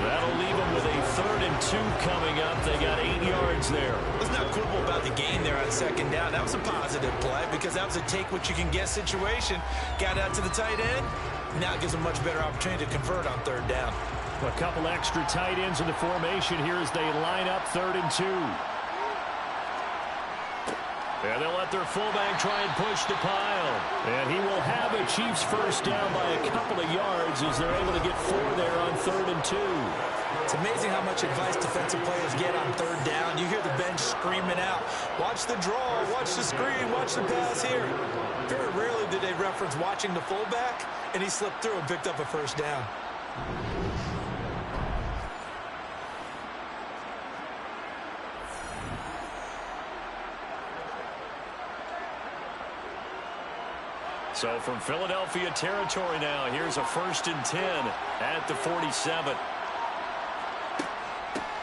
That'll leave them with a 3rd and 2 coming up. They got 8 yards there. Let's not quibble about the gain there on 2nd down. That was a positive play because that was a take-what-you-can-get situation. Got out to the tight end. Now it gives them a much better opportunity to convert on 3rd down. A couple extra tight ends in the formation here as they line up 3rd and 2. And they'll let their fullback try and push the pile. And he will have a Chiefs 1st down by a couple of yards as they're able to get 4 there on 3rd and 2. It's amazing how much advice defensive players get on 3rd down. You hear the bench screaming out, watch the draw, watch the screen, watch the pass here. Very rarely do they reference watching the fullback, and he slipped through and picked up a 1st down. So from Philadelphia territory now, here's a 1st and 10 at the 47.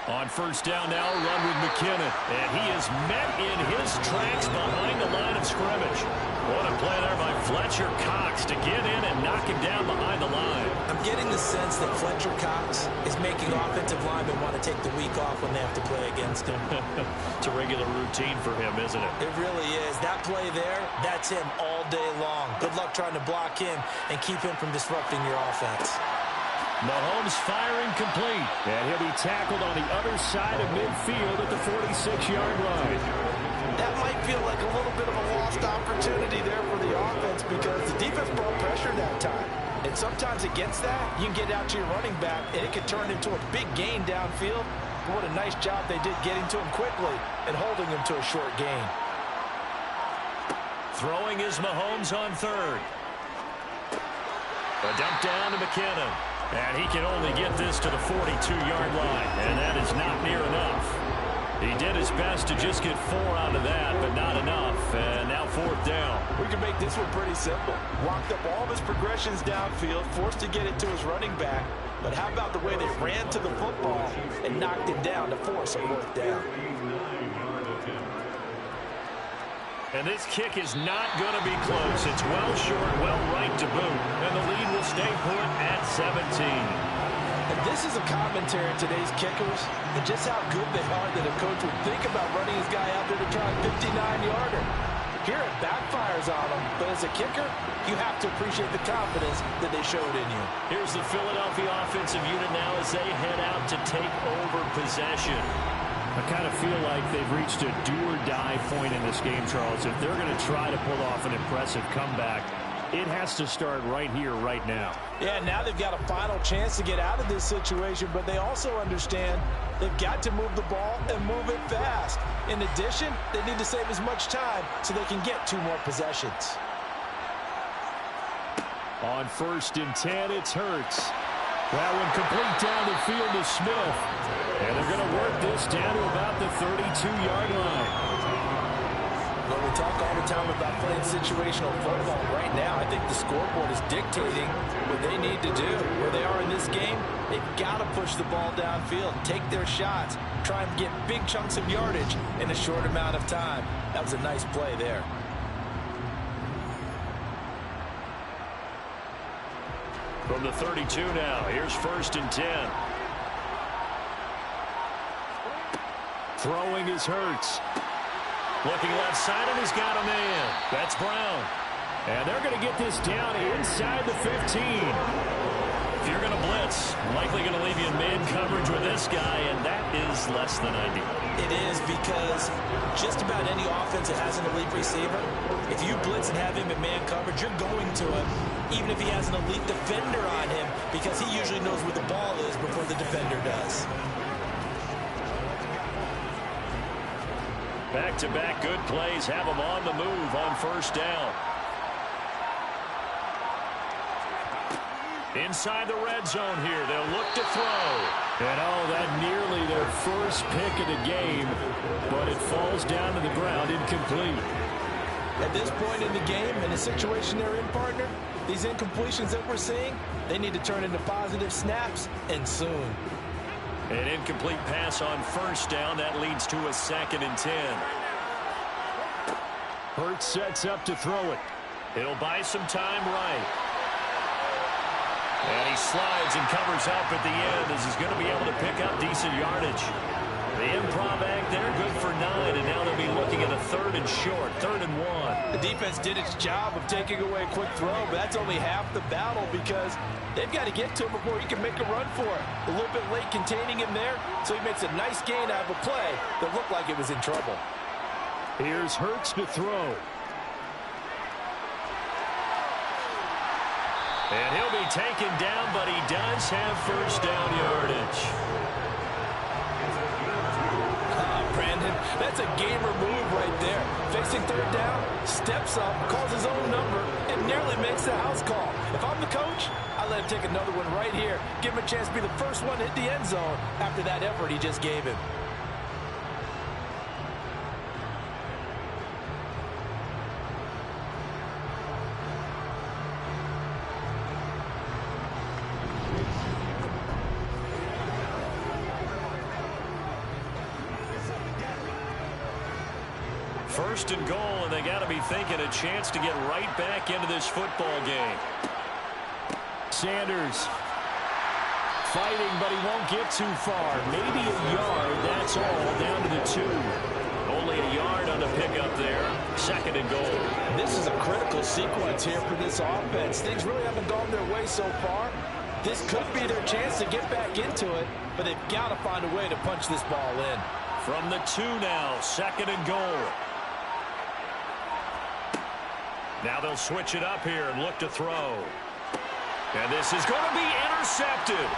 On 1st down now, run with McKinnon. And he is met in his tracks behind the line of scrimmage. What a play there by Fletcher Cox to get in and knock him down behind the line. I'm getting the sense that Fletcher Cox is making offensive linemen want to take the week off when they have to play against him. It's a regular routine for him, isn't it? It really is. That play there, that's him all day long. Good luck trying to block him and keep him from disrupting your offense. Mahomes firing complete. And he'll be tackled on the other side of midfield at the 46-yard line. That might feel like a little bit of a lost opportunity there for the offense because the defense brought pressure that time. And sometimes against that, you can get out to your running back, and it could turn into a big gain downfield. But what a nice job they did getting to him quickly and holding him to a short gain. Throwing is Mahomes on 3rd. A dump down to McKinnon. And he can only get this to the 42-yard line. And that is not near enough. He did his best to just get 4 out of that, but not enough. And now 4th down. We can make this one pretty simple. Walked up all of his progressions downfield, forced to get it to his running back. But how about the way they ran to the football and knocked it down to force a 4th down? And this kick is not going to be close. It's well short, well right to boot. And the lead will stay put at 17. And this is a commentary on today's kickers and just how good they are that a coach would think about running his guy out there to try a 59-yarder. Here it backfires on him, but as a kicker, you have to appreciate the confidence that they showed in you. Here's the Philadelphia offensive unit now as they head out to take over possession. I kind of feel like they've reached a do-or-die point in this game, Charles. If they're going to try to pull off an impressive comeback, it has to start right here, right now. Yeah, now they've got a final chance to get out of this situation, but they also understand they've got to move the ball and move it fast. In addition, they need to save as much time so they can get 2 more possessions. On 1st and 10, it's Hurts. That one complete down the field to Smith. And they're going to work this down to about the 32-yard line. Well, we talk all the time about playing situational football. Right now, I think the scoreboard is dictating what they need to do. Where they are in this game, they've got to push the ball downfield, take their shots, try and get big chunks of yardage in a short amount of time. That was a nice play there. From the 32 now, here's 1st and 10. Throwing is Hurts. Looking left side, and he's got a man. That's Brown. And they're going to get this down inside the 15. If you're going to blitz, likely going to leave you in man coverage with this guy, and that is less than ideal. It is because just about any offense that has an elite receiver, if you blitz and have him in man coverage, you're going to him, even if he has an elite defender on him, because he usually knows where the ball is before the defender does. Back-to-back good plays have them on the move on 1st down. Inside the red zone here, they'll look to throw. And that nearly their first pick of the game, but it falls down to the ground incomplete. At this point in the game, in the situation they're in, partner, these incompletions that we're seeing, they need to turn into positive snaps, and soon. An incomplete pass on 1st down. That leads to a 2nd and 10. Hurts sets up to throw it. It'll buy some time right. And he slides and covers up at the end as he's going to be able to pick up decent yardage. The improv act there, good for 9, and now they'll be looking at a 3rd and short, 3rd and 1. The defense did its job of taking away a quick throw, but that's only half the battle because they've got to get to him before he can make a run for it. A little bit late containing him there, so he makes a nice gain out of a play that looked like it was in trouble. Here's Hurts to throw. And he'll be taken down, but he does have 1st down yardage. Brandon, that's a gamer move right there. Facing 3rd down, steps up, calls his own number, and nearly makes the house call. If I'm the coach, I let him take another one right here. Give him a chance to be the first one to hit the end zone after that effort he just gave him. First and goal, and they got to be thinking a chance to get right back into this football game. Sanders fighting, but he won't get too far. Maybe a yard, that's all, down to the 2. Only a yard on the pickup there. 2nd and goal. This is a critical sequence here for this offense. Things really haven't gone their way so far. This could be their chance to get back into it, but they've got to find a way to punch this ball in. From the 2 now, 2nd and goal. Now they'll switch it up here and look to throw. And this is going to be intercepted.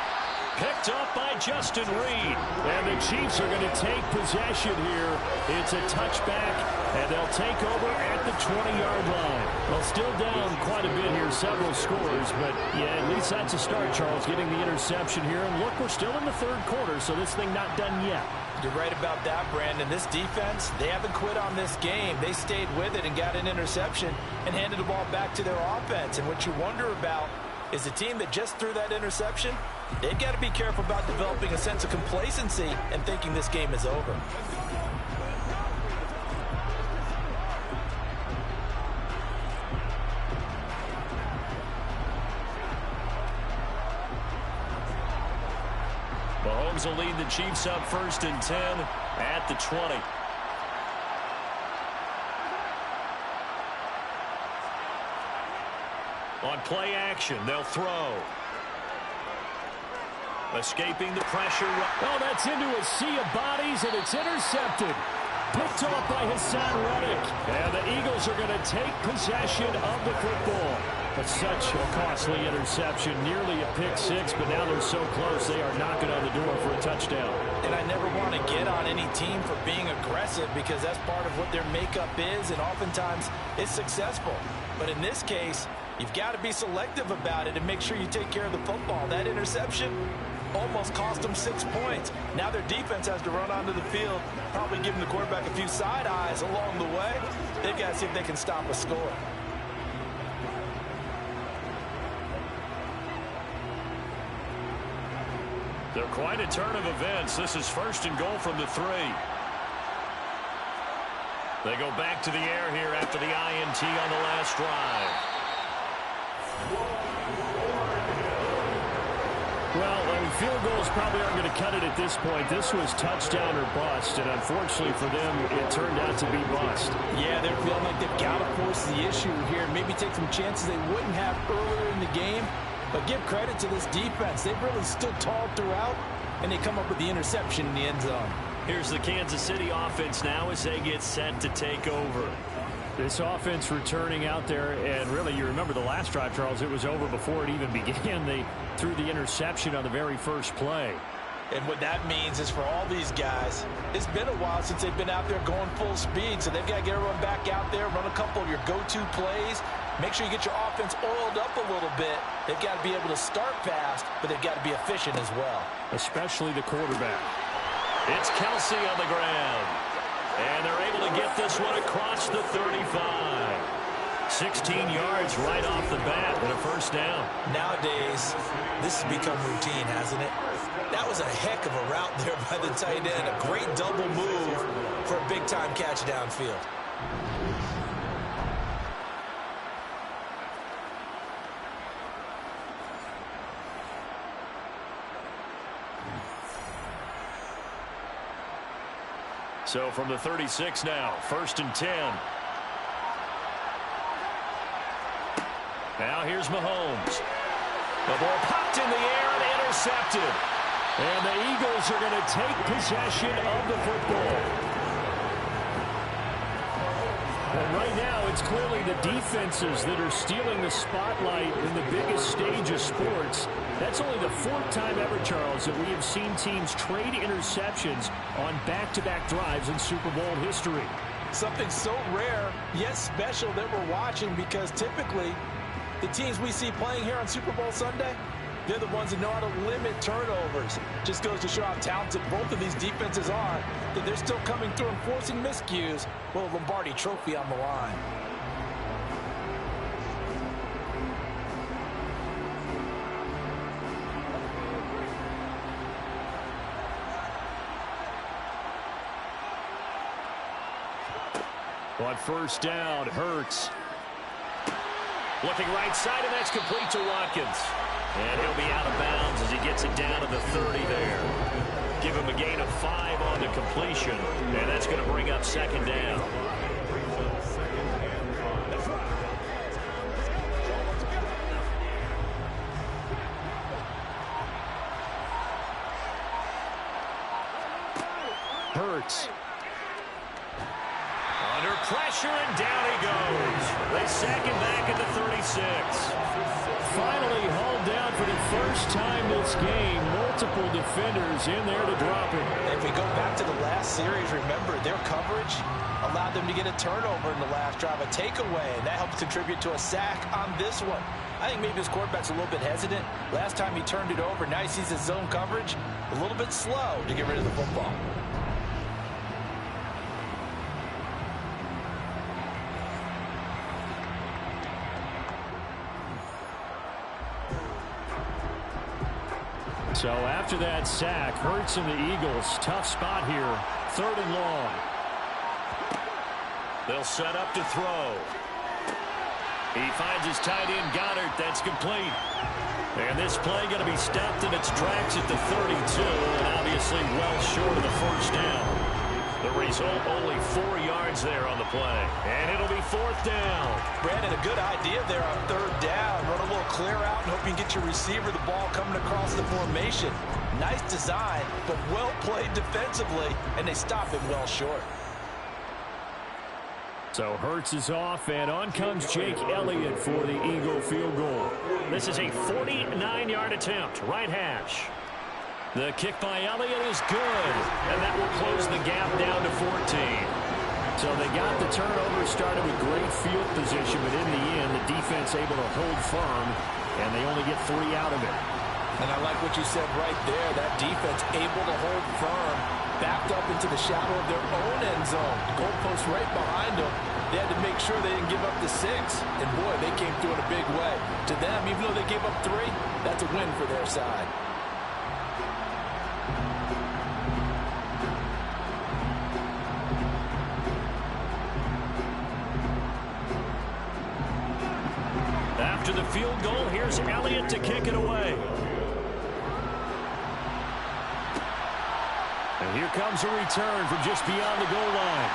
Picked up by Justin Reed. And the Chiefs are going to take possession here. It's a touchback, and they'll take over at the 20-yard line. Well, still down quite a bit here, several scores, but yeah, at least that's a start, Charles, getting the interception here. And look, we're still in the third quarter, so this thing not done yet. You're right about that, Brandon. This defense, they haven't quit on this game. They stayed with it and got an interception and handed the ball back to their offense. And what you wonder about is the team that just threw that interception, they've got to be careful about developing a sense of complacency and thinking this game is over. Mahomes will lead the Chiefs up 1st and 10 at the 20. On play action, they'll throw. Escaping the pressure. Oh, that's into a sea of bodies, and it's intercepted. Picked off by Hassan Reddick. And the Eagles are going to take possession of the football. But such a costly interception, nearly a pick six, but now they're so close they are knocking on the door for a touchdown. And I never want to get on any team for being aggressive because that's part of what their makeup is, and oftentimes it's successful. But in this case, you've got to be selective about it and make sure you take care of the football. That interception almost cost them 6 points. Now their defense has to run onto the field, probably giving the quarterback a few side eyes along the way. They've got to see if they can stop a score. They're quite a turn of events. This is 1st and goal from the 3. They go back to the air here after the INT on the last drive. Well, field goals probably aren't going to cut it at this point. This was touchdown or bust, and unfortunately for them, it turned out to be bust. Yeah, they're feeling like they've got to force the issue here. Maybe take some chances they wouldn't have earlier in the game. But give credit to this defense. They've really stood tall throughout, and they come up with the interception in the end zone. Here's the Kansas City offense now as they get set to take over. This offense returning out there, and really, you remember the last drive, Charles, it was over before it even began. They threw the interception on the very first play. And what that means is for all these guys, it's been a while since they've been out there going full speed, so they've got to get everyone back out there, run a couple of your go-to plays, make sure you get your offense oiled up a little bit. They've got to be able to start fast, but they've got to be efficient as well. Especially the quarterback. It's Kelsey on the ground. And they're able to get this one across the 35. 16 yards right off the bat and a first down. Nowadays, this has become routine, hasn't it? That was a heck of a route there by the tight end. A great double move for a big-time catch downfield. So from the 36 now, 1st and 10. Now here's Mahomes. The ball popped in the air and intercepted. And the Eagles are going to take possession of the football. And right now, it's clearly the defenses that are stealing the spotlight in the biggest stage of sports. That's only the 4th time ever, Charles, that we have seen teams trade interceptions on back-to-back drives in Super Bowl history. Something so rare, yet special that we're watching, because typically the teams we see playing here on Super Bowl Sunday, they're the ones that know how to limit turnovers. Just goes to show how talented both of these defenses are, that they're still coming through and forcing miscues with a Lombardi trophy on the line. On first down, Hurts. Looking right side, and that's complete to Watkins. And he'll be out of bounds as he gets it down to the 30 there. Give him a gain of 5 on the completion, and that's going to bring up 2nd down. Hurts. Under pressure, and down he goes. They sack him back at the 36. Finally hauled down for the first time this game, multiple defenders in there to drop him. If we go back to the last series, remember, their coverage allowed them to get a turnover in the last drive, a takeaway, and that helps contribute to a sack on this one. I think maybe his quarterback's a little bit hesitant. Last time he turned it over, now he sees his zone coverage a little bit slow to get rid of the football. So after that sack, Hurts and the Eagles, tough spot here, 3rd and long. They'll set up to throw. He finds his tight end, Goddard. That's complete. And this play going to be stopped in its tracks at the 32, and obviously well short of the first down. The result, only 4 yards there on the play. And it'll be 4th down. Brandon, a good idea there on 3rd down. Run a little clear out and hope you can get your receiver the ball coming across the formation. Nice design, but well played defensively, and they stop him well short. So Hurts is off, and on comes Jake Elliott for the Eagle field goal. This is a 49-yard attempt, right hash. The kick by Elliott is good, and that will close the gap down to 14. So they got the turnover started with great field position, but in the end, the defense able to hold firm, and they only get 3 out of it. And I like what you said right there. That defense able to hold firm, backed up into the shadow of their own end zone. The goalpost right behind them. They had to make sure they didn't give up the 6. And, boy, they came through in a big way. To them, even though they gave up 3, that's a win for their side. After the field goal, here's Elliott to kick it away. And here comes a return from just beyond the goal line.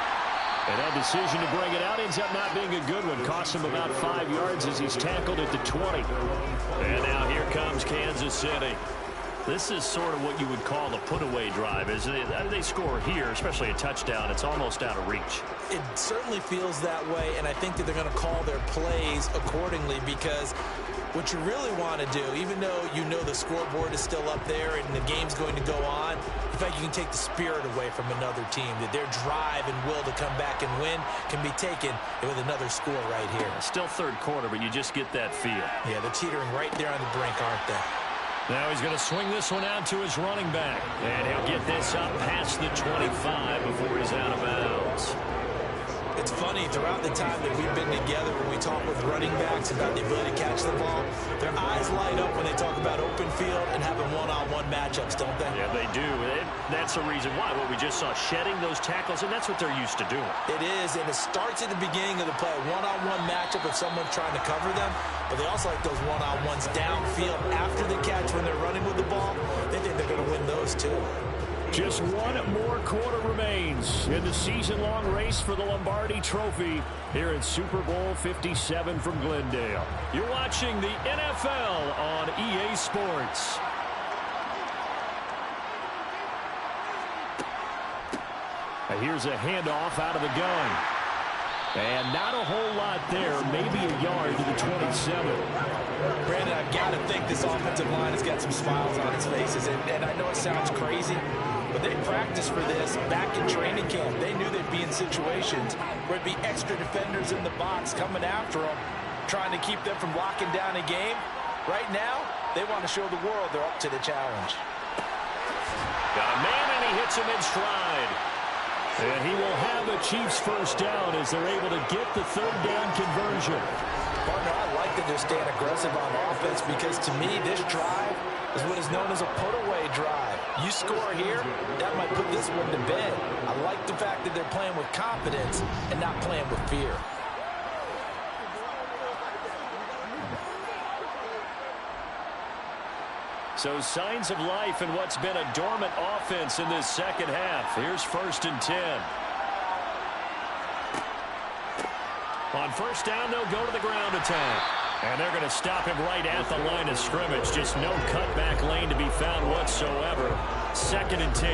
And that decision to bring it out ends up not being a good one. Costs him about 5 yards as he's tackled at the 20. And now here comes Kansas City. This is sort of what you would call a put-away drive, isn't it? They score here, especially a touchdown. It's almost out of reach. It certainly feels that way, and I think that they're going to call their plays accordingly, because what you really want to do, even though you know the scoreboard is still up there and the game's going to go on, in fact, you can take the spirit away from another team, that their drive and will to come back and win can be taken with another score right here. Still 3rd quarter, but you just get that feel. Yeah, they're teetering right there on the brink, aren't they? Now he's going to swing this one out to his running back. And he'll get this up past the 25 before he's out of bounds. It's funny, throughout the time that we've been together, when we talk with running backs about the ability to catch the ball, their eyes light up when they talk about open field and having one-on-one matchups, don't they? Yeah, they do. That's the reason why. What we just saw, shedding those tackles, and that's what they're used to doing. It is, and it starts at the beginning of the play, a one-on-one matchup if someone's trying to cover them, but they also like those one-on-ones downfield after the catch when they're running with the ball. They think they're going to win those too. Just one more quarter remains in the season-long race for the Lombardi Trophy here at Super Bowl 57 from Glendale. You're watching the NFL on EA Sports. Now here's a handoff out of the gun. And not a whole lot there, maybe a yard to the 27. Brandon, I've got to think this offensive line has got some smiles on its faces. And I know it sounds crazy, but they practiced for this back in training camp. They knew they'd be in situations where it'd be extra defenders in the box coming after them, trying to keep them from locking down a game. Right now, they want to show the world they're up to the challenge. Got a man, and he hits him in stride. And he will have the Chiefs first down as they're able to get the 3rd down conversion. Partner, I like that they're staying aggressive on offense, because to me, this drive is what is known as a put-away drive. You score here, that might put this one to bed. I like the fact that they're playing with confidence and not playing with fear. So signs of life in what's been a dormant offense in this second half. Here's 1st and 10. On 1st down, they'll go to the ground attack. And they're going to stop him right at the line of scrimmage. Just no cutback lane to be found whatsoever. 2nd and 10.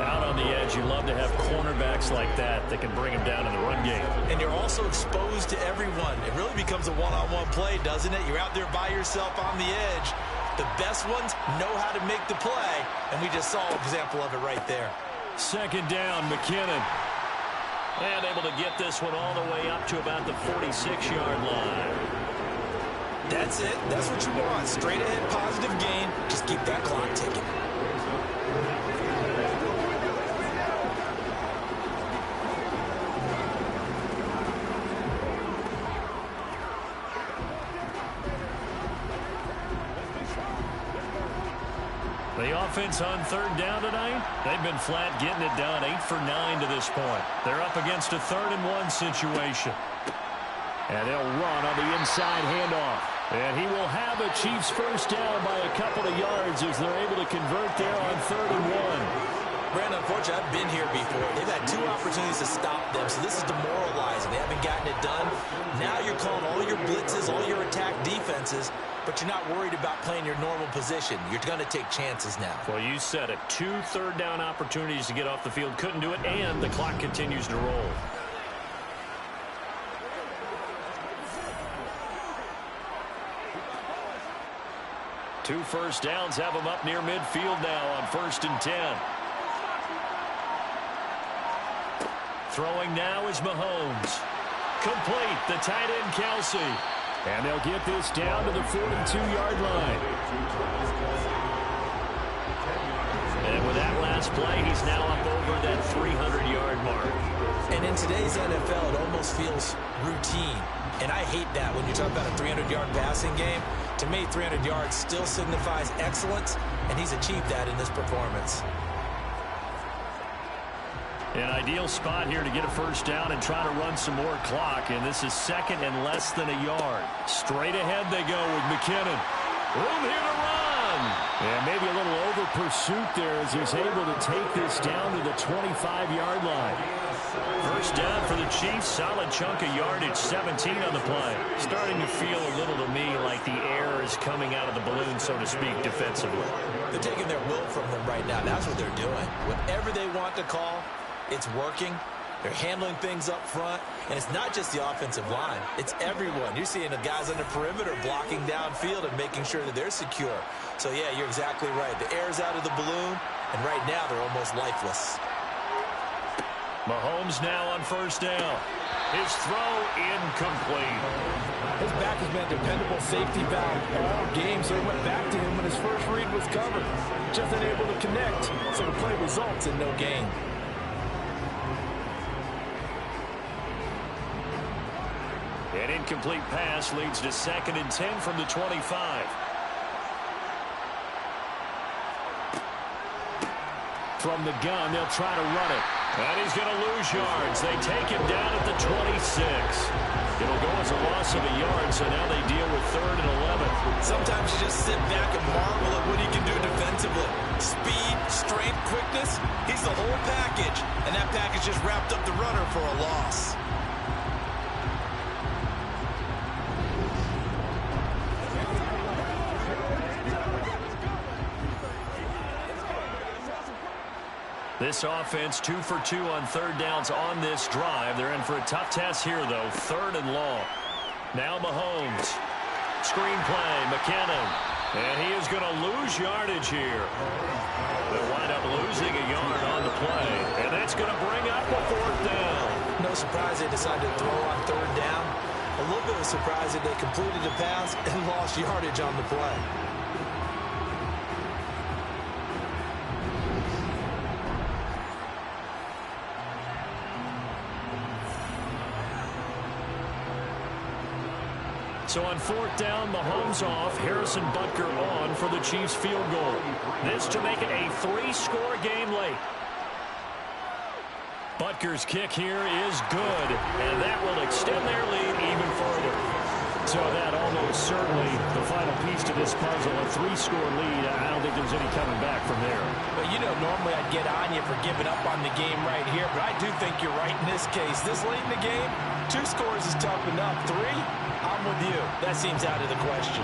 Out on the edge, you love to have cornerbacks like that that can bring him down in the run game. And you're also exposed to everyone. It really becomes a one-on-one play, doesn't it? You're out there by yourself on the edge. The best ones know how to make the play, and we just saw an example of it right there. Second down, McKinnon. And able to get this one all the way up to about the 46-yard line. That's it. That's what you want. Straight ahead, positive gain. Just keep that clock ticking. The offense on third down tonight, they've been flat getting it done, 8 for 9 to this point. They're up against a 3rd-and-1 situation. And they'll run on the inside handoff. And he will have a Chiefs first down by a couple of yards as they're able to convert there on 3rd and 1. Brandon, unfortunately, I've been here before. They've had 2 opportunities to stop them, so this is demoralizing. They haven't gotten it done. Now you're calling all your blitzes, all your attack defenses, but you're not worried about playing your normal position. You're going to take chances now. Well, you said it. 2 third-down opportunities to get off the field. Couldn't do it, and the clock continues to roll. Two first downs have them up near midfield now on 1st and 10. Throwing now is Mahomes. Complete, the tight end Kelsey. And they'll get this down to the 42-yard line. And with that last play, he's now up over that 300-yard mark. And in today's NFL, it almost feels routine. And I hate that when you talk about a 300-yard passing game. To me, 300 yards still signifies excellence, and he's achieved that in this performance. An ideal spot here to get a first down and try to run some more clock, and this is 2nd and less than a yard. Straight ahead they go with McKinnon. Room here to run. And maybe a little over pursuit there as he's able to take this down to the 25-yard line. First down for the Chiefs. Solid chunk of yardage, 17 on the play. Starting to feel a little to me like the air is coming out of the balloon, so to speak, defensively. They're taking their will from them right now. That's what they're doing. Whatever they want to call, it's working. They're handling things up front. And it's not just the offensive line. It's everyone. You're seeing the guys on the perimeter blocking downfield and making sure that they're secure. So, yeah, you're exactly right. The air's out of the balloon, and right now they're almost lifeless. Mahomes now on first down. His throw incomplete. His back has been a dependable safety valve all game, so he went back to him when his first read was covered. Just unable to connect, so the play results in no gain. An incomplete pass leads to 2nd and 10 from the 25. From the gun, they'll try to run it. And he's going to lose yards. They take him down at the 26. It'll go as a loss of a yard, so now they deal with 3rd and 11. Sometimes you just sit back and marvel at what he can do defensively. Speed, strength, quickness, he's the whole package. And that package just wrapped up the runner for a loss. This offense 2 for 2 on third downs on this drive. They're in for a tough test here, though. 3rd and long. Now Mahomes. Screen play, McKinnon. And he is going to lose yardage here. They'll wind up losing a yard on the play. And that's going to bring up a 4th down. No surprise they decided to throw on 3rd down. A little bit of surprise that they completed the pass and lost yardage on the play. So on 4th down, Mahomes off, Harrison Butker on for the Chiefs field goal. This to make it a 3-score game late. Butker's kick here is good, and that will extend their lead even further. So that almost certainly the final piece to this puzzle, a 3-score lead. I don't think there's any coming back from there. But you know, normally I'd get on you for giving up on the game right here, but I do think you're right in this case. This late in the game, 2 scores is tough enough. 3? I'm with you. That seems out of the question.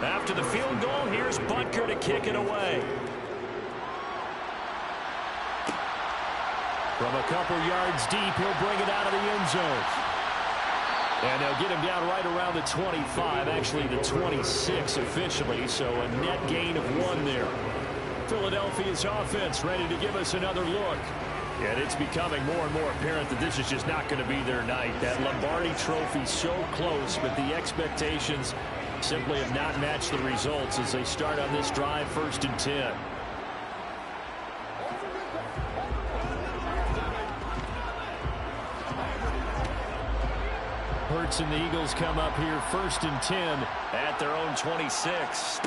After the field goal, here's Butker to kick it away. From a couple yards deep, he'll bring it out of the end zone. And they'll get him down right around the 25, actually the 26 officially, so a net gain of 1 there. Philadelphia's offense ready to give us another look. And it's becoming more and more apparent that this is just not going to be their night. That Lombardi trophy so close, but the expectations simply have not matched the results as they start on this drive, 1st and 10. Hurts and the Eagles come up here 1st and 10 at their own 26.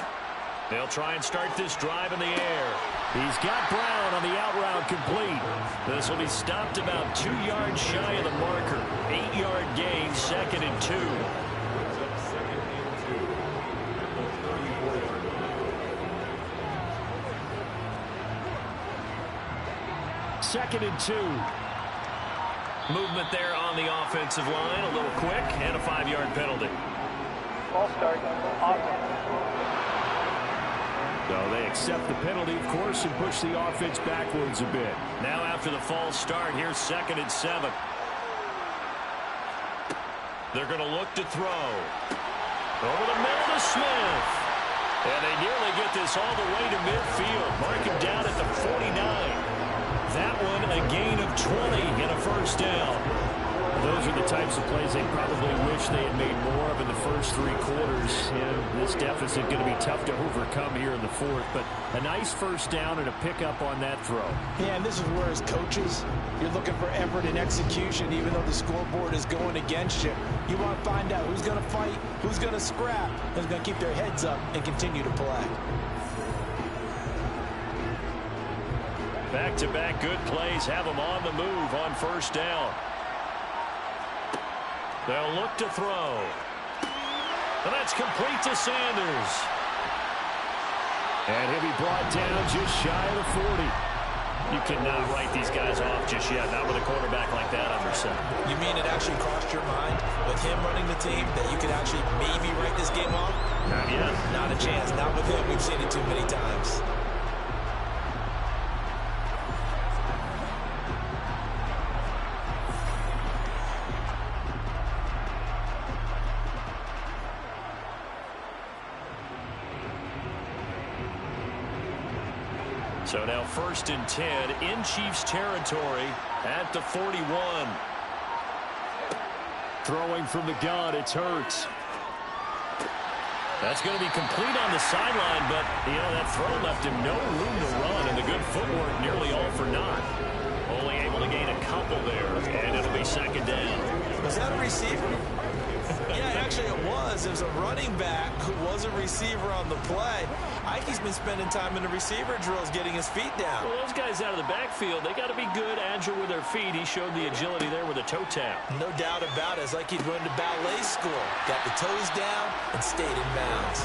They'll try and start this drive in the air. He's got Brown on the out route complete. This will be stopped about 2 yards shy of the marker. 8-yard gain, 2nd and 2. Second and 2. Movement there on the offensive line, a little quick, and a 5-yard penalty. Ball start, offense. So they accept the penalty, of course, and push the offense backwards a bit. Now after the false start, here's 2nd and 7. They're going to look to throw. Over the middle to Smith. And they nearly get this all the way to midfield. Mark him down at the 49. That one a gain of 20 and a 1st down. Those are the types of plays they probably wish they had made more of in the first 3 quarters. And this deficit going to be tough to overcome here in the 4th. But a nice 1st down and a pickup on that throw. Yeah, and this is where as coaches, you're looking for effort and execution, even though the scoreboard is going against you. You want to find out who's going to fight, who's going to scrap, who's going to keep their heads up and continue to play. Back-to-back good plays have them on the move on 1st down. They'll look to throw. And that's complete to Sanders. And he'll be brought down just shy of the 40. You cannot write these guys off just yet, not with a quarterback like that under center. You mean it actually crossed your mind with him running the team that you could actually maybe write this game off? Not yet. Not a chance. Not with him. We've seen it too many times. So now 1st and 10 in Chiefs territory at the 41. Throwing from the gun, it's Hurts. That's going to be complete on the sideline, but, you know, that throw left him no room to run, and the good footwork nearly all for naught. Only able to gain a couple there, and it'll be 2nd down. Was that a receiver? Yeah, actually it was. It was a running back who was a receiver on the play. Ikey's been spending time in the receiver drills getting his feet down. Well, those guys out of the backfield, they got to be good, agile with their feet. He showed the agility there with a toe tap. No doubt about it. It's like he'd run to ballet school. Got the toes down and stayed in bounds.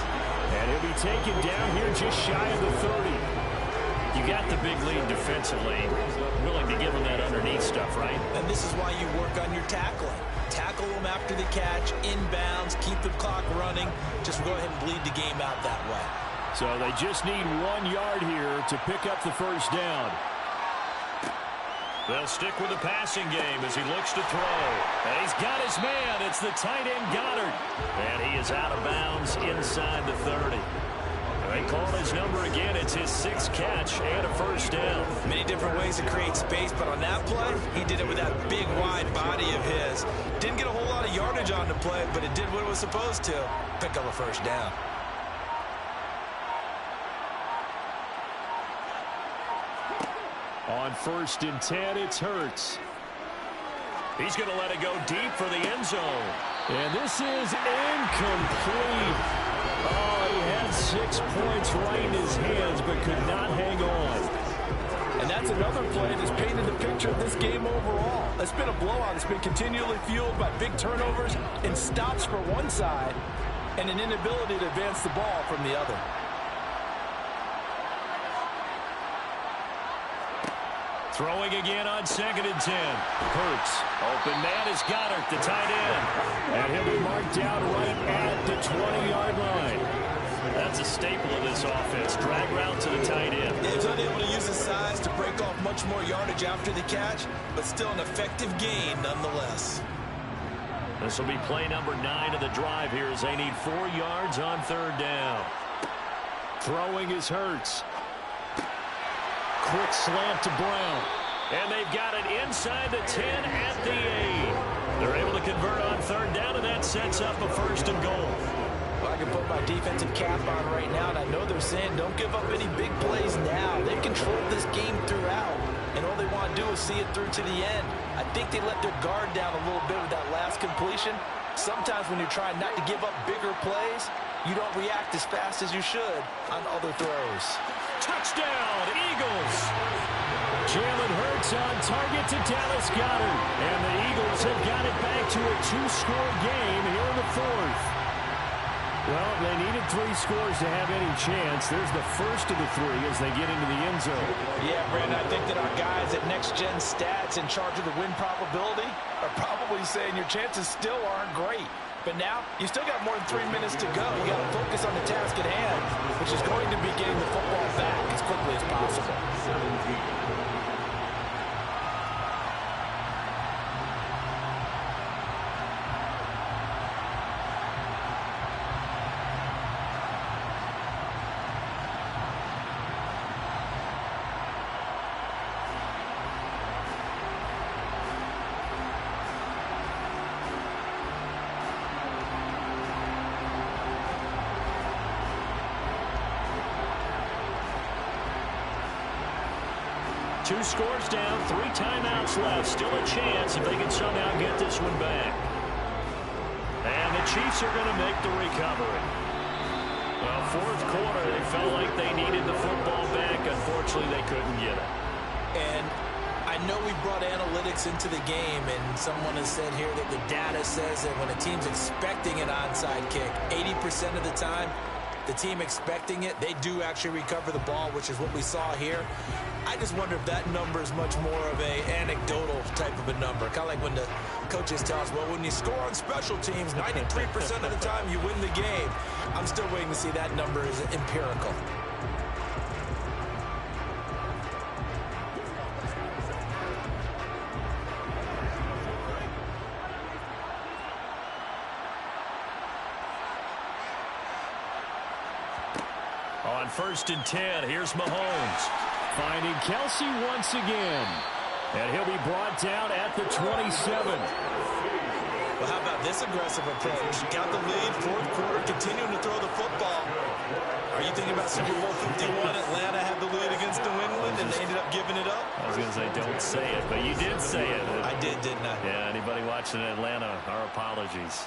And he'll be taken down here just shy of the 30. You got the big lead defensively. Willing to give him that underneath stuff, right? And this is why you work on your tackling. Tackle them after the catch, inbounds, keep the clock running. Just go ahead and bleed the game out that way. So they just need 1 yard here to pick up the 1st down. They'll stick with the passing game as he looks to throw. And he's got his man. It's the tight end Goddard. And he is out of bounds inside the 30. They call his number again. It's his 6th catch and a 1st down. Many different ways to create space, but on that play, he did it with that big, wide body of his. Didn't get a whole lot of yardage on the play, but it did what it was supposed to. Pick up a 1st down. On 1st and 10, it's Hurts. He's going to let it go deep for the end zone. And this is incomplete. Oh, he had 6 points right in his hands, but could not hang on. And that's another play that's painted the picture of this game overall. It's been a blowout. It's been continually fueled by big turnovers and stops for one side and an inability to advance the ball from the other. Throwing again on 2nd and 10. Hurts. Open man is Goddard, the tight end. And he'll be marked down right at the 20-yard line. That's a staple of this offense. Drag route to the tight end. Yeah, he's unable to use his size to break off much more yardage after the catch, but still an effective gain nonetheless. This will be play number 9 of the drive here as they need 4 yards on 3rd down. Throwing is Hurts. Quick slant to Brown. And they've got it inside the 10 at the 8. They're able to convert on 3rd down, and that sets up a 1st and goal. Well, I can put my defensive cap on right now, and I know they're saying don't give up any big plays now. They've controlled this game throughout, and all they want to do is see it through to the end. I think they let their guard down a little bit with that last completion. Sometimes when you're trying not to give up bigger plays, you don't react as fast as you should on other throws. Touchdown, Eagles! Jalen Hurts on target to Dallas Goedert. And the Eagles have got it back to a 2-score game here in the 4th. Well, they needed 3 scores to have any chance. There's the first of the 3 as they get into the end zone. Yeah, Brandon, I think that our guys at Next Gen Stats in charge of the win probability are probably saying your chances still aren't great. But now, you still got more than 3 minutes to go. You got to focus on the task at hand, which is going to be getting the football back as quickly as possible. Two scores down, 3 timeouts left. Still a chance if they can somehow get this one back. And the Chiefs are going to make the recovery. Well, 4th quarter, they felt like they needed the football back. Unfortunately, they couldn't get it. And I know we brought analytics into the game, and someone has said here that the data says that when a team's expecting an onside kick, 80% of the time, the team expecting it, they do actually recover the ball, which is what we saw here. I just wonder if that number is much more of a anecdotal type of a number. Kind of like when the coaches tell us, well, when you score on special teams, 93% of the time you win the game. I'm still waiting to see that number is empirical. On 1st and 10, here's Mahomes. Finding Kelsey once again. And he'll be brought down at the 27. Well, how about this aggressive approach? Got the lead, 4th quarter, continuing to throw the football. Are you thinking about Super Bowl 51? Atlanta had the lead against New England, and they ended up giving it up? I was going to say, don't say it, but you did say it. I did, didn't I? Yeah, anybody watching Atlanta, our apologies.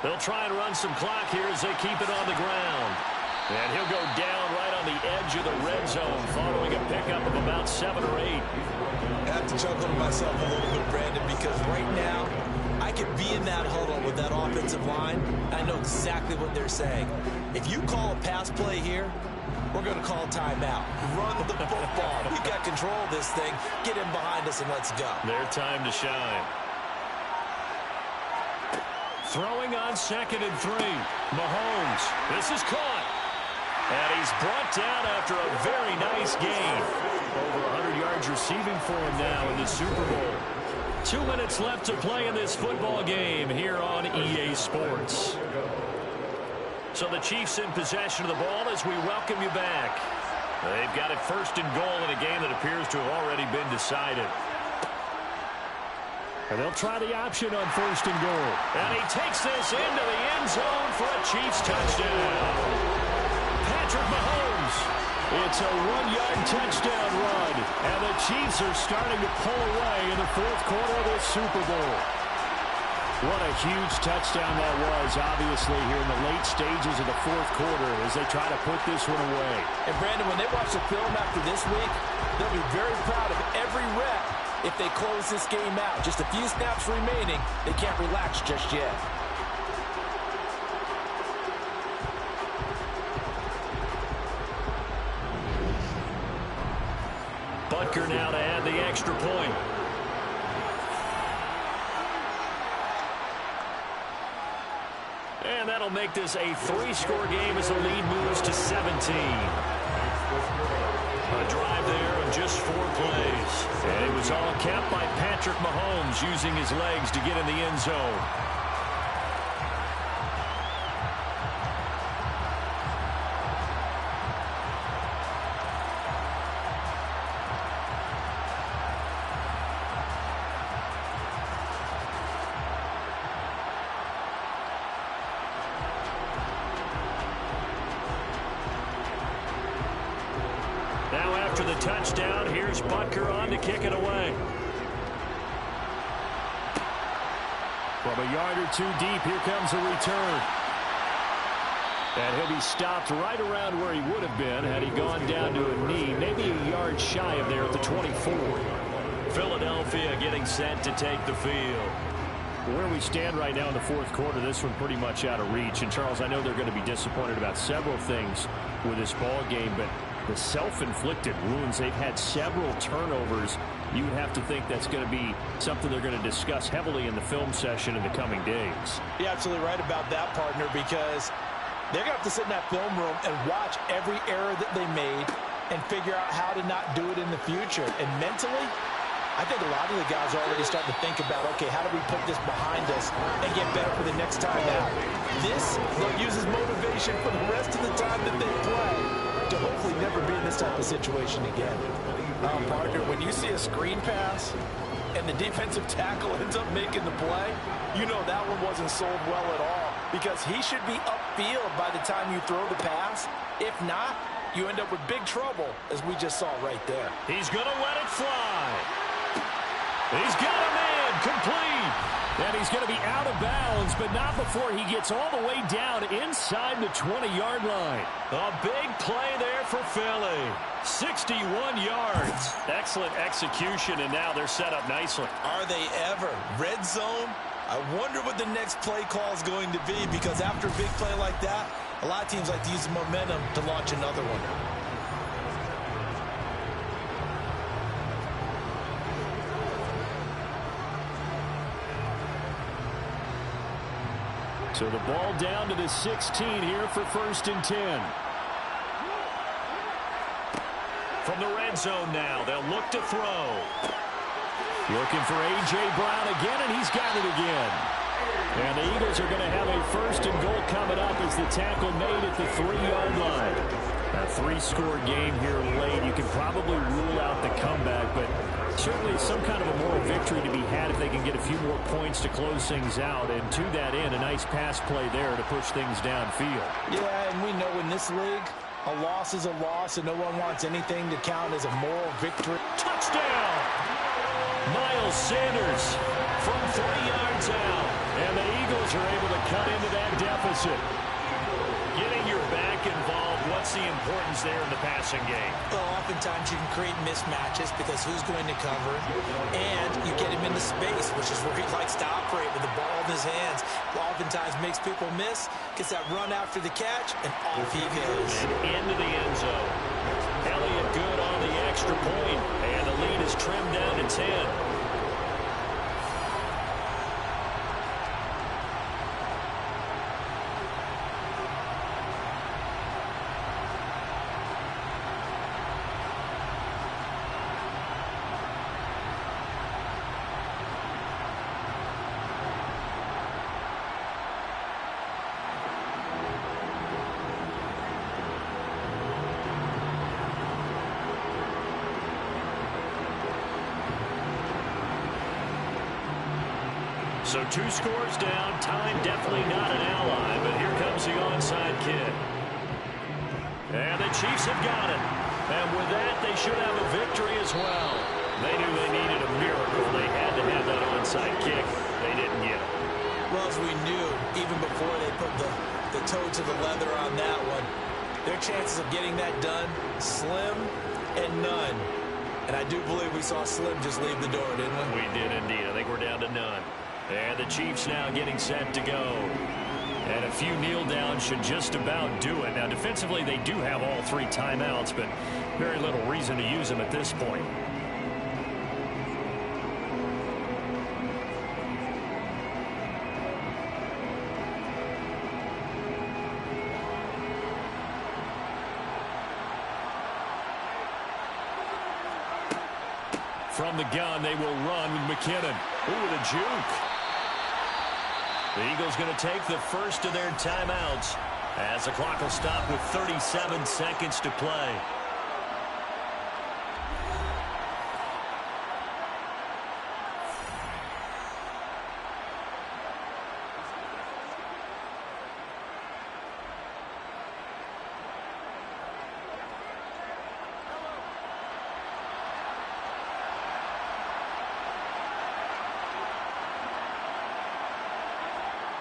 They'll try and run some clock here as they keep it on the ground. And he'll go down right on the edge of the red zone following a pickup of about 7 or 8. I have to chuckle to myself a little bit, Brandon, because right now I could be in that huddle with that offensive line. I know exactly what they're saying. If you call a pass play here, we're going to call timeout. Run the football. We got control of this thing. Get in behind us and let's go. Their time to shine. Throwing on 2nd and 3. Mahomes. This is caught. And he's brought down after a very nice game. Over 100 yards receiving for him now in the Super Bowl. 2 minutes left to play in this football game here on EA Sports. So the Chiefs in possession of the ball as we welcome you back. They've got it 1st and goal in a game that appears to have already been decided. And they'll try the option on 1st and goal. And he takes this into the end zone for a Chiefs touchdown. Patrick Mahomes. It's a 1-yard touchdown run. And the Chiefs are starting to pull away in the 4th quarter of this Super Bowl. What a huge touchdown that was, obviously, here in the late stages of the 4th quarter as they try to put this one away. And, Brandon, when they watch the film after this week, they'll be very proud of every rep if they close this game out. Just a few snaps remaining. They can't relax just yet. Butker now to add the extra point. And that'll make this a 3-score game as the lead moves to 17. A drive there of just 4 plays. And it was all capped by Patrick Mahomes using his legs to get in the end zone. Now after the touchdown, here's Butker on to kick it away. From a yard or 2 deep, here comes a return. And he'll be stopped right around where he would have been had he gone down to a knee, maybe a yard shy of there at the 24. Philadelphia getting set to take the field. Where we stand right now in the 4th quarter, this one pretty much out of reach. And, Charles, I know they're going to be disappointed about several things with this ball game, but the self-inflicted wounds, they've had several turnovers. You would have to think that's going to be something they're going to discuss heavily in the film session in the coming days. You're absolutely right about that, partner, because they're going to have to sit in that film room and watch every error that they made and figure out how to not do it in the future. And mentally, I think a lot of the guys are already starting to think about, okay, how do we put this behind us and get better for the next time out? This, they'll use as motivation for the rest of the time that they play to hopefully never be in this type of situation again. Partner, when you see a screen pass and the defensive tackle ends up making the play, you know that one wasn't sold well at all, because he should be upfield by the time you throw the pass. If not, you end up with big trouble, as we just saw right there. He's going to let it fly. He's got a man complete. And he's going to be out of bounds, but not before he gets all the way down inside the 20-yard line. A big play there for Philly. 61 yards. Excellent execution, and now they're set up nicely. Are they ever? Red zone? I wonder what the next play call is going to be, because after a big play like that, a lot of teams like to use the momentum to launch another one. So the ball down to the 16 here for 1st and 10. From the red zone now, they'll look to throw. Looking for A.J. Brown again, and he's got it again. And the Eagles are going to have a 1st and goal coming up as the tackle made at the 3-yard line. A 3-score game here late. You can probably rule out the comeback, but certainly some kind of a moral victory to be had if they can get a few more points to close things out. And to that end, a nice pass play there to push things downfield. Yeah, and we know in this league, a loss is a loss, and no one wants anything to count as a moral victory. Touchdown! Miles Sanders from 3 yards out. And the Eagles are able to cut into that deficit. Getting your back involved, what's the importance there in the passing game? Well, oftentimes you can create mismatches because who's going to cover, and you get him into space, which is where he likes to operate with the ball in his hands. Oftentimes makes people miss, gets that run after the catch, and off he goes. And into the end zone. Elliott good on the extra point, and the lead is trimmed down to 10. So 2 scores down. Time definitely not an ally, but here comes the onside kick. And the Chiefs have got it. And with that, they should have a victory as well. They knew they needed a miracle. They had to have that onside kick. They didn't get it. Well, as we knew, even before they put the toe to the leather on that one, their chances of getting that done, slim and none. And I do believe we saw Slim just leave the door, didn't we? We did indeed. I think we're down to none. And the Chiefs now getting set to go. And a few kneel downs should just about do it. Now, defensively, they do have all 3 timeouts, but very little reason to use them at this point. From the gun, they will run with McKinnon. Ooh, the juke. The Eagles going to take the first of their timeouts as the clock will stop with 37 seconds to play.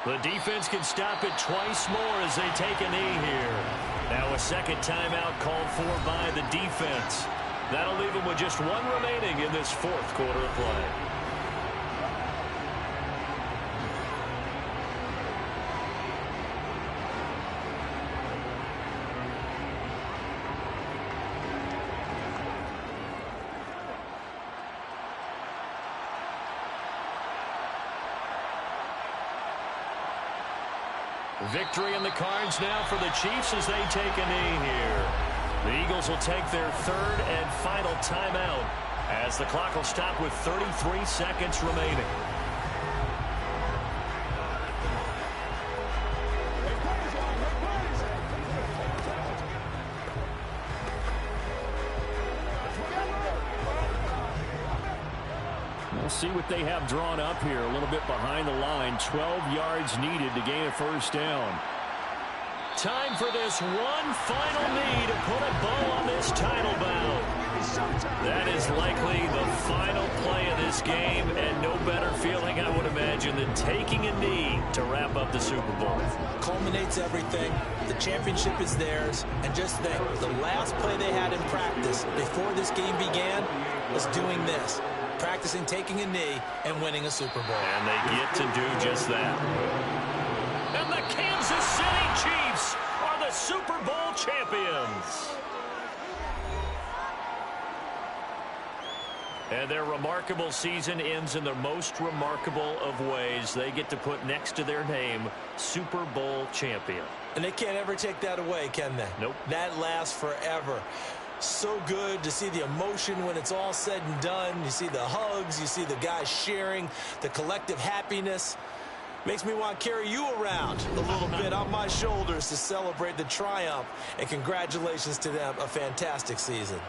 The defense can stop it twice more as they take a knee here. Now a second timeout called for by the defense. That'll leave them with just 1 remaining in this 4th quarter of play. Victory in the cards now for the Chiefs as they take a knee here. The Eagles will take their 3rd and final timeout as the clock will stop with 33 seconds remaining. We'll see what they have drawn up here. A little bit behind the line. 12 yards needed to gain a first down. Time for this one final knee to put a bow on this title bout. That is likely the final play of this game, and no better feeling, I would imagine, than taking a knee to wrap up the Super Bowl. Culminates everything. The championship is theirs. And just think, the last play they had in practice before this game began was doing this. Practicing taking a knee and winning a Super Bowl. And they get to do just that. And the Kansas City Chiefs are the Super Bowl champions. And their remarkable season ends in the most remarkable of ways. They get to put next to their name, Super Bowl champion. And they can't ever take that away, can they? Nope. That lasts forever. So good to see the emotion when it's all said and done. You see the hugs, you see the guys sharing, the collective happiness. Makes me want to carry you around a little bit on my shoulders to celebrate the triumph. And congratulations to them, a fantastic season.